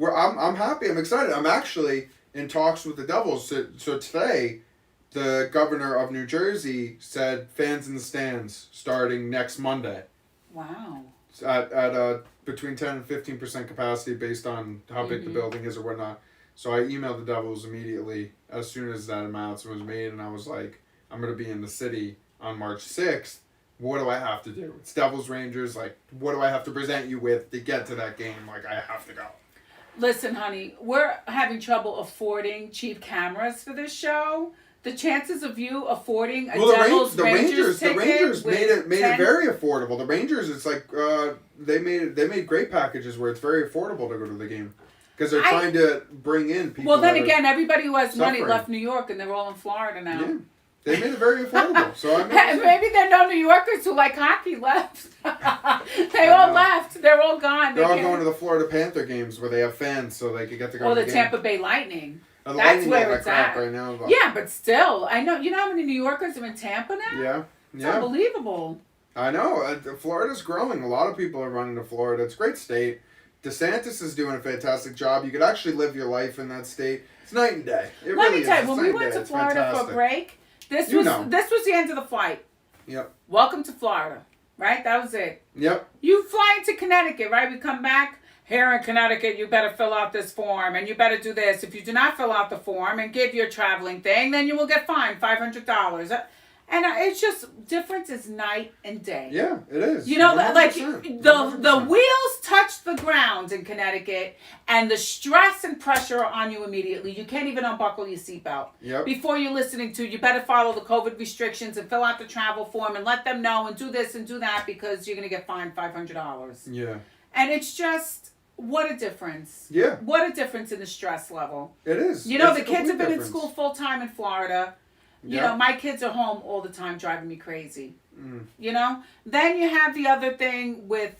Speaker 2: I'm happy. I'm excited. I'm actually in talks with the Devils. So today, the governor of New Jersey said fans in the stands starting next Monday.
Speaker 1: Wow.
Speaker 2: At between 10 and 15% capacity based on how big the building is or whatnot. So I emailed the Devils immediately as soon as that announcement was made, and I was like, I'm going to be in the city on March 6th. What do I have to do? It's Devils Rangers. What do I have to present you with to get to that game? I have to go.
Speaker 1: Listen, honey, we're having trouble affording cheap cameras for this show. The chances of you affording a Devils Rangers
Speaker 2: the
Speaker 1: ticket
Speaker 2: Rangers
Speaker 1: with
Speaker 2: made
Speaker 1: 10
Speaker 2: it very affordable. The Rangers, it's they made great packages where it's very affordable to go to the game. because they're trying to bring in people.
Speaker 1: Well, then again, everybody who has money
Speaker 2: suffering.
Speaker 1: left New York, and they're all in Florida now.
Speaker 2: Yeah, they made it very affordable. So I mean,
Speaker 1: Maybe there are no New Yorkers who like hockey left. They all left. They're all gone.
Speaker 2: they're all going to the Florida Panther games where they have fans, so they could get to go.
Speaker 1: Or
Speaker 2: to
Speaker 1: the
Speaker 2: game.
Speaker 1: Tampa Bay Lightning.
Speaker 2: The
Speaker 1: That's
Speaker 2: Lightning
Speaker 1: where
Speaker 2: all
Speaker 1: it's
Speaker 2: that crap
Speaker 1: at.
Speaker 2: right now. But
Speaker 1: Yeah, but still, I know. You know how many New Yorkers are in Tampa now?
Speaker 2: yeah,
Speaker 1: It's
Speaker 2: yeah.
Speaker 1: unbelievable.
Speaker 2: I know. Florida's growing. A lot of people are running to Florida. It's a great state. DeSantis is doing a fantastic job. You could actually live your life in that state. It's night and day. It
Speaker 1: Let
Speaker 2: really
Speaker 1: me tell
Speaker 2: is.
Speaker 1: you,
Speaker 2: It's
Speaker 1: when we
Speaker 2: night and
Speaker 1: went
Speaker 2: day.
Speaker 1: to
Speaker 2: It's
Speaker 1: Florida for a
Speaker 2: fantastic.
Speaker 1: break, this
Speaker 2: You
Speaker 1: was
Speaker 2: know.
Speaker 1: the end of the flight.
Speaker 2: Yep.
Speaker 1: Welcome to Florida, right? That was it.
Speaker 2: Yep.
Speaker 1: You fly into Connecticut, right? We come back. Here in Connecticut, you better fill out this form and you better do this. If you do not fill out the form and give your traveling thing, then you will get fined $500. And it's just, difference is night and day.
Speaker 2: Yeah, it is.
Speaker 1: You know, like
Speaker 2: 100%.
Speaker 1: the
Speaker 2: 100%.
Speaker 1: wheels touch the ground in Connecticut, and the stress and pressure are on you immediately. You can't even unbuckle your seatbelt.
Speaker 2: Yep.
Speaker 1: Before you're listening to, you better follow the COVID restrictions and fill out the travel form and let them know and do this and do that because you're going to get fined $500.
Speaker 2: Yeah.
Speaker 1: And it's just, what a difference.
Speaker 2: Yeah,
Speaker 1: What a difference in the stress level.
Speaker 2: it is.
Speaker 1: You know,
Speaker 2: It's
Speaker 1: the
Speaker 2: a
Speaker 1: kids have
Speaker 2: complete
Speaker 1: been in
Speaker 2: difference.
Speaker 1: school full time in Florida. You
Speaker 2: Yeah.
Speaker 1: know, my kids are home all the time driving me crazy.
Speaker 2: Mm.
Speaker 1: You know? Then you have the other thing with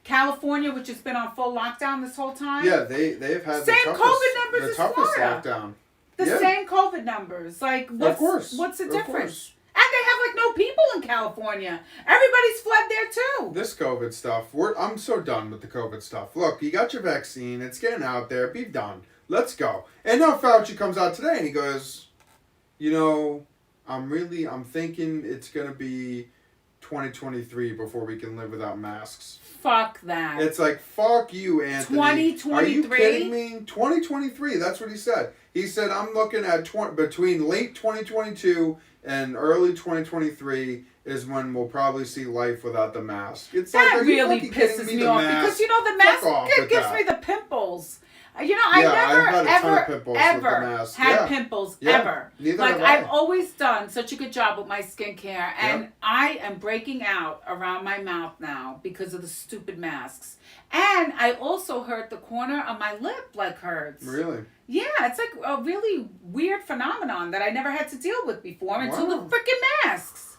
Speaker 1: California, which has been on full lockdown this whole time.
Speaker 2: Yeah, they've had
Speaker 1: Same
Speaker 2: the toughest,
Speaker 1: COVID numbers
Speaker 2: the
Speaker 1: as
Speaker 2: toughest
Speaker 1: Florida.
Speaker 2: lockdown.
Speaker 1: The
Speaker 2: Yeah.
Speaker 1: same COVID numbers. Like, what's,
Speaker 2: course.
Speaker 1: what's the
Speaker 2: Of
Speaker 1: difference?
Speaker 2: course.
Speaker 1: And they have, like, no people in California. Everybody's fled there, too.
Speaker 2: This COVID stuff, I'm so done with the COVID stuff. Look, you got your vaccine. It's getting out there. Be done. Let's go. And now Fauci comes out today and he goes, you know, I'm thinking it's going to be 2023 before we can live without masks.
Speaker 1: Fuck that.
Speaker 2: It's like, fuck you, Anthony.
Speaker 1: 2023?
Speaker 2: Are you kidding me? 2023, that's what he said. He said, I'm looking at between late 2022 and early 2023 is when we'll probably see life without the mask. It's
Speaker 1: That
Speaker 2: like, are you
Speaker 1: really
Speaker 2: fucking kidding
Speaker 1: pisses
Speaker 2: me?
Speaker 1: me
Speaker 2: The
Speaker 1: off
Speaker 2: mask?
Speaker 1: because, you know, the
Speaker 2: Fuck
Speaker 1: mask
Speaker 2: off with
Speaker 1: gives
Speaker 2: that.
Speaker 1: me the pimples. You know,
Speaker 2: Yeah,
Speaker 1: I
Speaker 2: I've
Speaker 1: never,
Speaker 2: had a ton of
Speaker 1: ever,
Speaker 2: pimples with the
Speaker 1: ever
Speaker 2: mask.
Speaker 1: had
Speaker 2: Yeah.
Speaker 1: pimples,
Speaker 2: Yeah.
Speaker 1: ever.
Speaker 2: Neither
Speaker 1: Like,
Speaker 2: have I.
Speaker 1: I've always done such a good job with my skincare, and
Speaker 2: Yeah.
Speaker 1: I am breaking out around my mouth now because of the stupid masks. And I also hurt the corner of my lip, like, hurts.
Speaker 2: Really?
Speaker 1: Yeah, it's like a really weird phenomenon that I never had to deal with before until the
Speaker 2: Wow.
Speaker 1: freaking masks.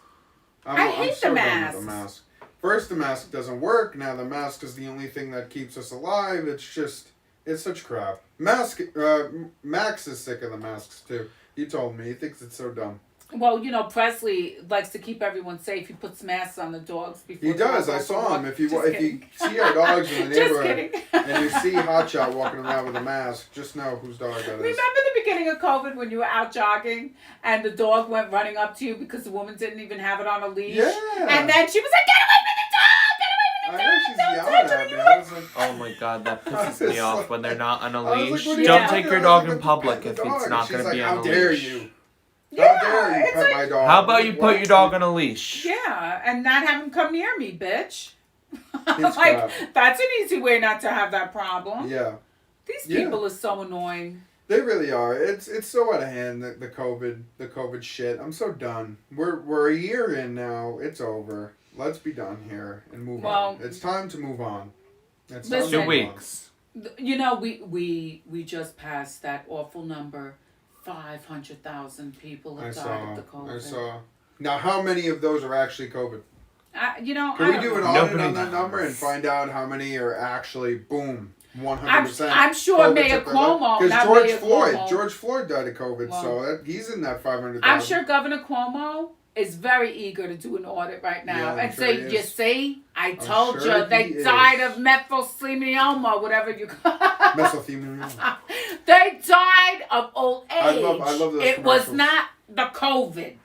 Speaker 1: I hate
Speaker 2: so
Speaker 1: the
Speaker 2: done with the
Speaker 1: masks.
Speaker 2: mask. First, the mask doesn't work. Now the mask is the only thing that keeps us alive. It's such crap. Max is sick of the masks too. He told me. He thinks it's so dumb.
Speaker 1: Well, you know, Presley likes to keep everyone safe. He puts masks on the dogs before
Speaker 2: He
Speaker 1: they
Speaker 2: does.
Speaker 1: go
Speaker 2: I
Speaker 1: for
Speaker 2: saw
Speaker 1: walk.
Speaker 2: him. If you
Speaker 1: Just kidding.
Speaker 2: see our dogs in the
Speaker 1: Just
Speaker 2: neighborhood
Speaker 1: kidding.
Speaker 2: and you see Hotshot walking around with a mask, just know whose dog that is.
Speaker 1: Remember the beginning of COVID when you were out jogging and the dog went running up to you because the woman didn't even have it on a leash?
Speaker 2: Yeah.
Speaker 1: And then she was like, "Get away from the dog! Get away from
Speaker 2: I
Speaker 1: the
Speaker 2: know
Speaker 1: dog!
Speaker 2: she's
Speaker 1: Don't
Speaker 2: yelling
Speaker 1: touch
Speaker 2: at me.
Speaker 1: anyone!"
Speaker 2: I was like,
Speaker 3: Oh my god, that
Speaker 2: I
Speaker 3: pisses
Speaker 2: was
Speaker 3: me off
Speaker 2: like-
Speaker 3: when they're not on a
Speaker 2: I was like,
Speaker 3: leash.
Speaker 2: what are you
Speaker 3: Don't
Speaker 2: doing?
Speaker 3: take your
Speaker 2: I was
Speaker 3: dog
Speaker 2: like,
Speaker 3: in public
Speaker 2: pet
Speaker 3: if
Speaker 2: the dog.
Speaker 3: it's
Speaker 2: And
Speaker 3: not
Speaker 2: she's
Speaker 3: going to
Speaker 2: like,
Speaker 3: be
Speaker 2: how
Speaker 3: on a
Speaker 2: dare
Speaker 3: leash.
Speaker 2: you?
Speaker 1: Yeah,
Speaker 2: How dare you
Speaker 1: it's
Speaker 2: pet
Speaker 1: like,
Speaker 2: my dog?
Speaker 3: How about you
Speaker 2: What?
Speaker 3: put your dog on a leash?
Speaker 1: yeah, and not have him come near me, bitch.
Speaker 2: It's
Speaker 1: Like,
Speaker 2: crap.
Speaker 1: that's an easy way not to have that problem.
Speaker 2: Yeah.
Speaker 1: These
Speaker 2: Yeah.
Speaker 1: people are so annoying.
Speaker 2: They really are. It's so out of hand, the COVID shit. I'm so done. We're a year in now. It's over. Let's be done here and move
Speaker 1: Well,
Speaker 2: on. It's time to move on. It's time
Speaker 1: listen.
Speaker 2: to
Speaker 3: 2
Speaker 2: move
Speaker 3: weeks.
Speaker 1: You know, we just passed that awful number. 500,000 people
Speaker 2: on.
Speaker 1: have died of the COVID.
Speaker 2: I saw. Now, how many of those are actually COVID?
Speaker 1: You know,
Speaker 2: Can
Speaker 1: I
Speaker 2: we
Speaker 1: don't
Speaker 2: do an
Speaker 1: know.
Speaker 2: audit
Speaker 3: Nobody
Speaker 2: on that number and
Speaker 3: knows.
Speaker 2: find out how many are actually boom 100%?
Speaker 1: I'm sure Mayor Cuomo,
Speaker 2: because
Speaker 1: not
Speaker 2: George
Speaker 1: Mayor
Speaker 2: Floyd,
Speaker 1: Cuomo.
Speaker 2: George Floyd died of COVID,
Speaker 1: Well,
Speaker 2: so he's in that 500,000.
Speaker 1: I'm sure Governor Cuomo is very eager to do an audit right now
Speaker 2: Yeah, I'm
Speaker 1: and
Speaker 2: sure
Speaker 1: say,
Speaker 2: he is.
Speaker 1: "You see, I told
Speaker 2: sure
Speaker 1: you they
Speaker 2: he
Speaker 1: died
Speaker 2: is.
Speaker 1: of mesothelioma, whatever you call."
Speaker 2: Mesothelioma.
Speaker 1: They died of old age.
Speaker 2: I love those
Speaker 1: it was
Speaker 2: commercials.
Speaker 1: not the COVID.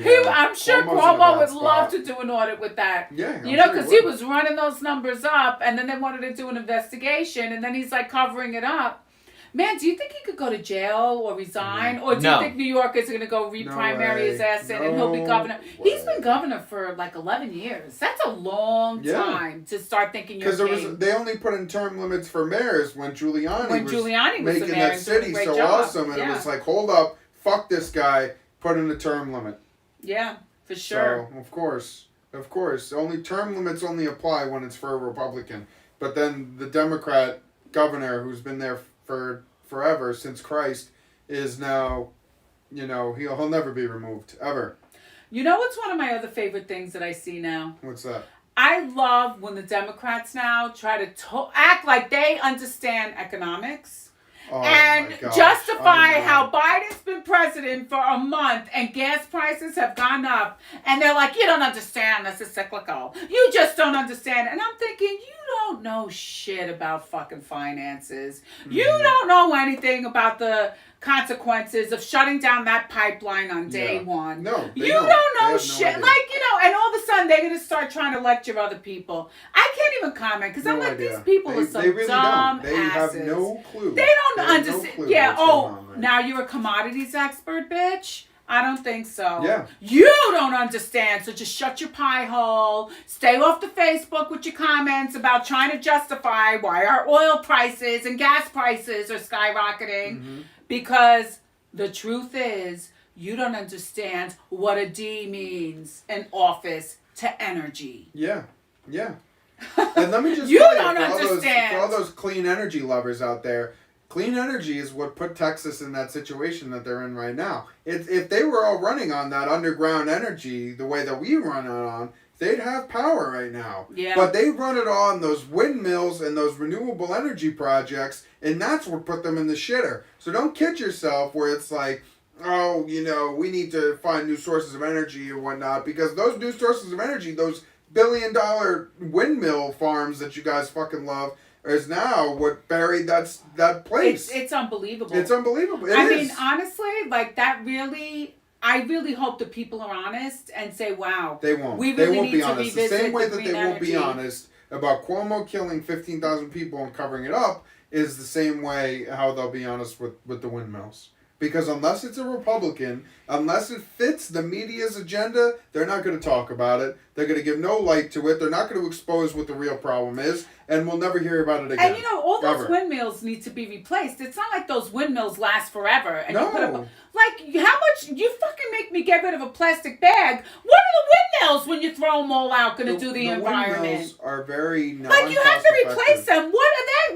Speaker 2: Yeah,
Speaker 1: I'm sure
Speaker 2: Cuomo's in a
Speaker 1: Cuomo
Speaker 2: bad
Speaker 1: would
Speaker 2: spot.
Speaker 1: love to do an audit with that.
Speaker 2: Yeah,
Speaker 1: You know, because he was running those numbers up, and then they wanted to do an investigation, and then he's like covering it up. Man, do you think he could go to jail or resign? Or do you
Speaker 3: No.
Speaker 1: think New Yorkers are going to go re-primary his
Speaker 2: way.
Speaker 1: ass in and he'll be
Speaker 2: No
Speaker 1: governor? He's
Speaker 2: way.
Speaker 1: been governor for like 11 years. That's a long
Speaker 2: Yeah.
Speaker 1: time to start thinking you're
Speaker 2: Because
Speaker 1: king.
Speaker 2: they only put in term limits for mayors when Giuliani
Speaker 1: When
Speaker 2: was
Speaker 1: Giuliani was the
Speaker 2: making
Speaker 1: mayor
Speaker 2: that
Speaker 1: and doing a
Speaker 2: city
Speaker 1: great
Speaker 2: so
Speaker 1: job.
Speaker 2: awesome, and
Speaker 1: Yeah.
Speaker 2: it was like, hold up, fuck this guy, put in a term limit.
Speaker 1: Yeah, for sure.
Speaker 2: So of course, only term limits only apply when it's for a Republican. But then the Democrat governor, who's been there for forever since Christ, is now, he'll never be removed ever.
Speaker 1: You know what's one of my other favorite things that I see now?
Speaker 2: What's that?
Speaker 1: I love when the Democrats now try to act like they understand economics.
Speaker 2: Oh,
Speaker 1: And
Speaker 2: my gosh.
Speaker 1: justify
Speaker 2: I know.
Speaker 1: how Biden's been president for a month and gas prices have gone up. And they're like, you don't understand, this is cyclical. You just don't understand. And I'm thinking, you don't know shit about fucking finances. You don't know anything about the consequences of shutting down that pipeline on day one.
Speaker 2: No, they
Speaker 1: You
Speaker 2: don't.
Speaker 1: don't
Speaker 2: They
Speaker 1: know
Speaker 2: have no
Speaker 1: shit.
Speaker 2: idea.
Speaker 1: And all of a sudden they're going to start trying to lecture other people. I can't even comment because I'm
Speaker 2: No
Speaker 1: like,
Speaker 2: idea.
Speaker 1: these people
Speaker 2: They-
Speaker 1: are so
Speaker 2: they really
Speaker 1: dumb
Speaker 2: don't. They
Speaker 1: asses.
Speaker 2: have no clue.
Speaker 1: They don't
Speaker 2: They have no
Speaker 1: understand.
Speaker 2: clue
Speaker 1: Yeah.
Speaker 2: what's going on, right?
Speaker 1: Now you're a commodities expert, bitch. I don't think so.
Speaker 2: Yeah.
Speaker 1: You don't understand, so just shut your pie hole. Stay off the Facebook with your comments about trying to justify why our oil prices and gas prices are skyrocketing. Because the truth is, you don't understand what a D means in office to energy.
Speaker 2: Yeah. And let me just
Speaker 1: You
Speaker 2: tell
Speaker 1: don't understand.
Speaker 2: For all those clean energy lovers out there, clean energy is what put Texas in that situation that they're in right now. If they were all running on that underground energy the way that we run it on, they'd have power right now.
Speaker 1: Yeah.
Speaker 2: But they run it on those windmills and those renewable energy projects, and that's what put them in the shitter. So don't kid yourself where it's like, oh, we need to find new sources of energy or whatnot, because those new sources of energy, those billion-dollar windmill farms that you guys fucking love, is now what buried that place.
Speaker 1: It's unbelievable.
Speaker 2: It's unbelievable. It
Speaker 1: I
Speaker 2: is.
Speaker 1: mean, honestly, like that really, I really hope that people are honest and say, wow.
Speaker 2: They won't.
Speaker 1: We
Speaker 2: They
Speaker 1: really
Speaker 2: won't
Speaker 1: need
Speaker 2: be
Speaker 1: to
Speaker 2: honest. The
Speaker 1: revisit
Speaker 2: same way
Speaker 1: the
Speaker 2: that they
Speaker 1: green
Speaker 2: won't be
Speaker 1: energy.
Speaker 2: honest about Cuomo killing 15,000 people and covering it up is the same way how they'll be honest with the windmills. Because unless it's a Republican, unless it fits the media's agenda, they're not going to talk about it. They're going to give no light to it. They're not going to expose what the real problem is, and we'll never hear about it again.
Speaker 1: And all those
Speaker 2: Ever.
Speaker 1: windmills need to be replaced. It's not like those windmills last forever. And
Speaker 2: No.
Speaker 1: you put up, how much, you fucking make me get rid of a plastic bag. What are the windmills when you throw them all out going to do the environment?
Speaker 2: Windmills are very
Speaker 1: Like, you have to replace
Speaker 2: non-cost-effective.
Speaker 1: them.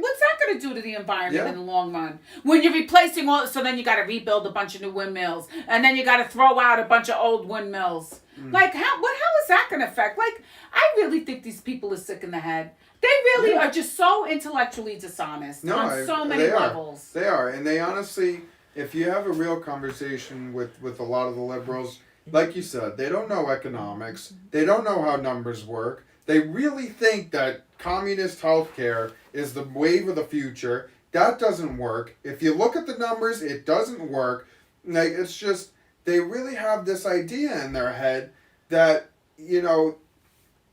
Speaker 1: What's that going to do to the environment
Speaker 2: Yeah.
Speaker 1: in the long run? When you're replacing so then you got to rebuild a bunch of new windmills. And then you got to throw out a bunch of old windmills. Like, how is that going to affect? Like, I really think these people are sick in the head. They really are just so intellectually dishonest on so many levels.
Speaker 2: They are. And they honestly, if you have a real conversation with a lot of the liberals, like you said, they don't know economics. They don't know how numbers work. They really think that communist healthcare is the wave of the future. That doesn't work. If you look at the numbers, it doesn't work. Like, it's just, they really have this idea in their head that,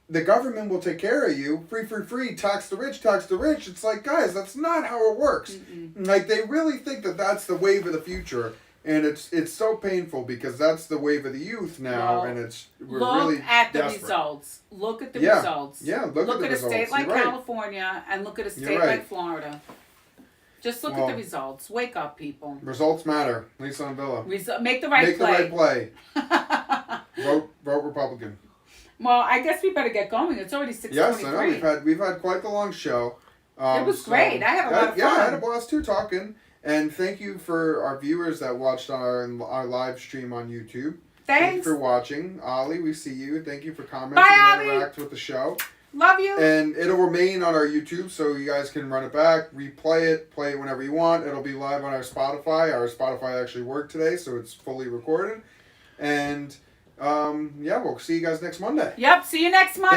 Speaker 2: the government will take care of you. Free, tax the rich, tax the rich. It's like, guys, that's not how it works. Like, they really think that that's the wave of the future. And it's so painful because that's the wave of the youth now,
Speaker 1: Well,
Speaker 2: and we're
Speaker 1: Look
Speaker 2: really
Speaker 1: at the
Speaker 2: desperate.
Speaker 1: results. Look at the
Speaker 2: Yeah.
Speaker 1: results.
Speaker 2: Yeah, look at the
Speaker 1: a
Speaker 2: results.
Speaker 1: state like
Speaker 2: You're right.
Speaker 1: California and look at a state
Speaker 2: You're right.
Speaker 1: like Florida. Just look at
Speaker 2: Well,
Speaker 1: the results. Wake up, people.
Speaker 2: Results matter. Lisa and Villa.
Speaker 1: Make the right
Speaker 2: Make
Speaker 1: play.
Speaker 2: the right play. Vote Republican.
Speaker 1: Well, I guess we better get going. It's already 6:23.
Speaker 2: Yes, I know. We've had quite the long show.
Speaker 1: It was great. I had a lot of
Speaker 2: Yeah, I had a
Speaker 1: fun.
Speaker 2: blast too talking. And thank you for our viewers that watched our live stream on YouTube. Thank you
Speaker 1: Thanks.
Speaker 2: for watching. Ollie, we see you. Thank you for commenting
Speaker 1: Bye,
Speaker 2: and
Speaker 1: Ollie.
Speaker 2: interact with the show.
Speaker 1: Love you.
Speaker 2: And it'll remain on our YouTube, so you guys can run it back, replay it, play it whenever you want. It'll be live on our Spotify. Our Spotify actually worked today, so it's fully recorded. And, we'll see you guys next Monday.
Speaker 1: Yep. See you next month.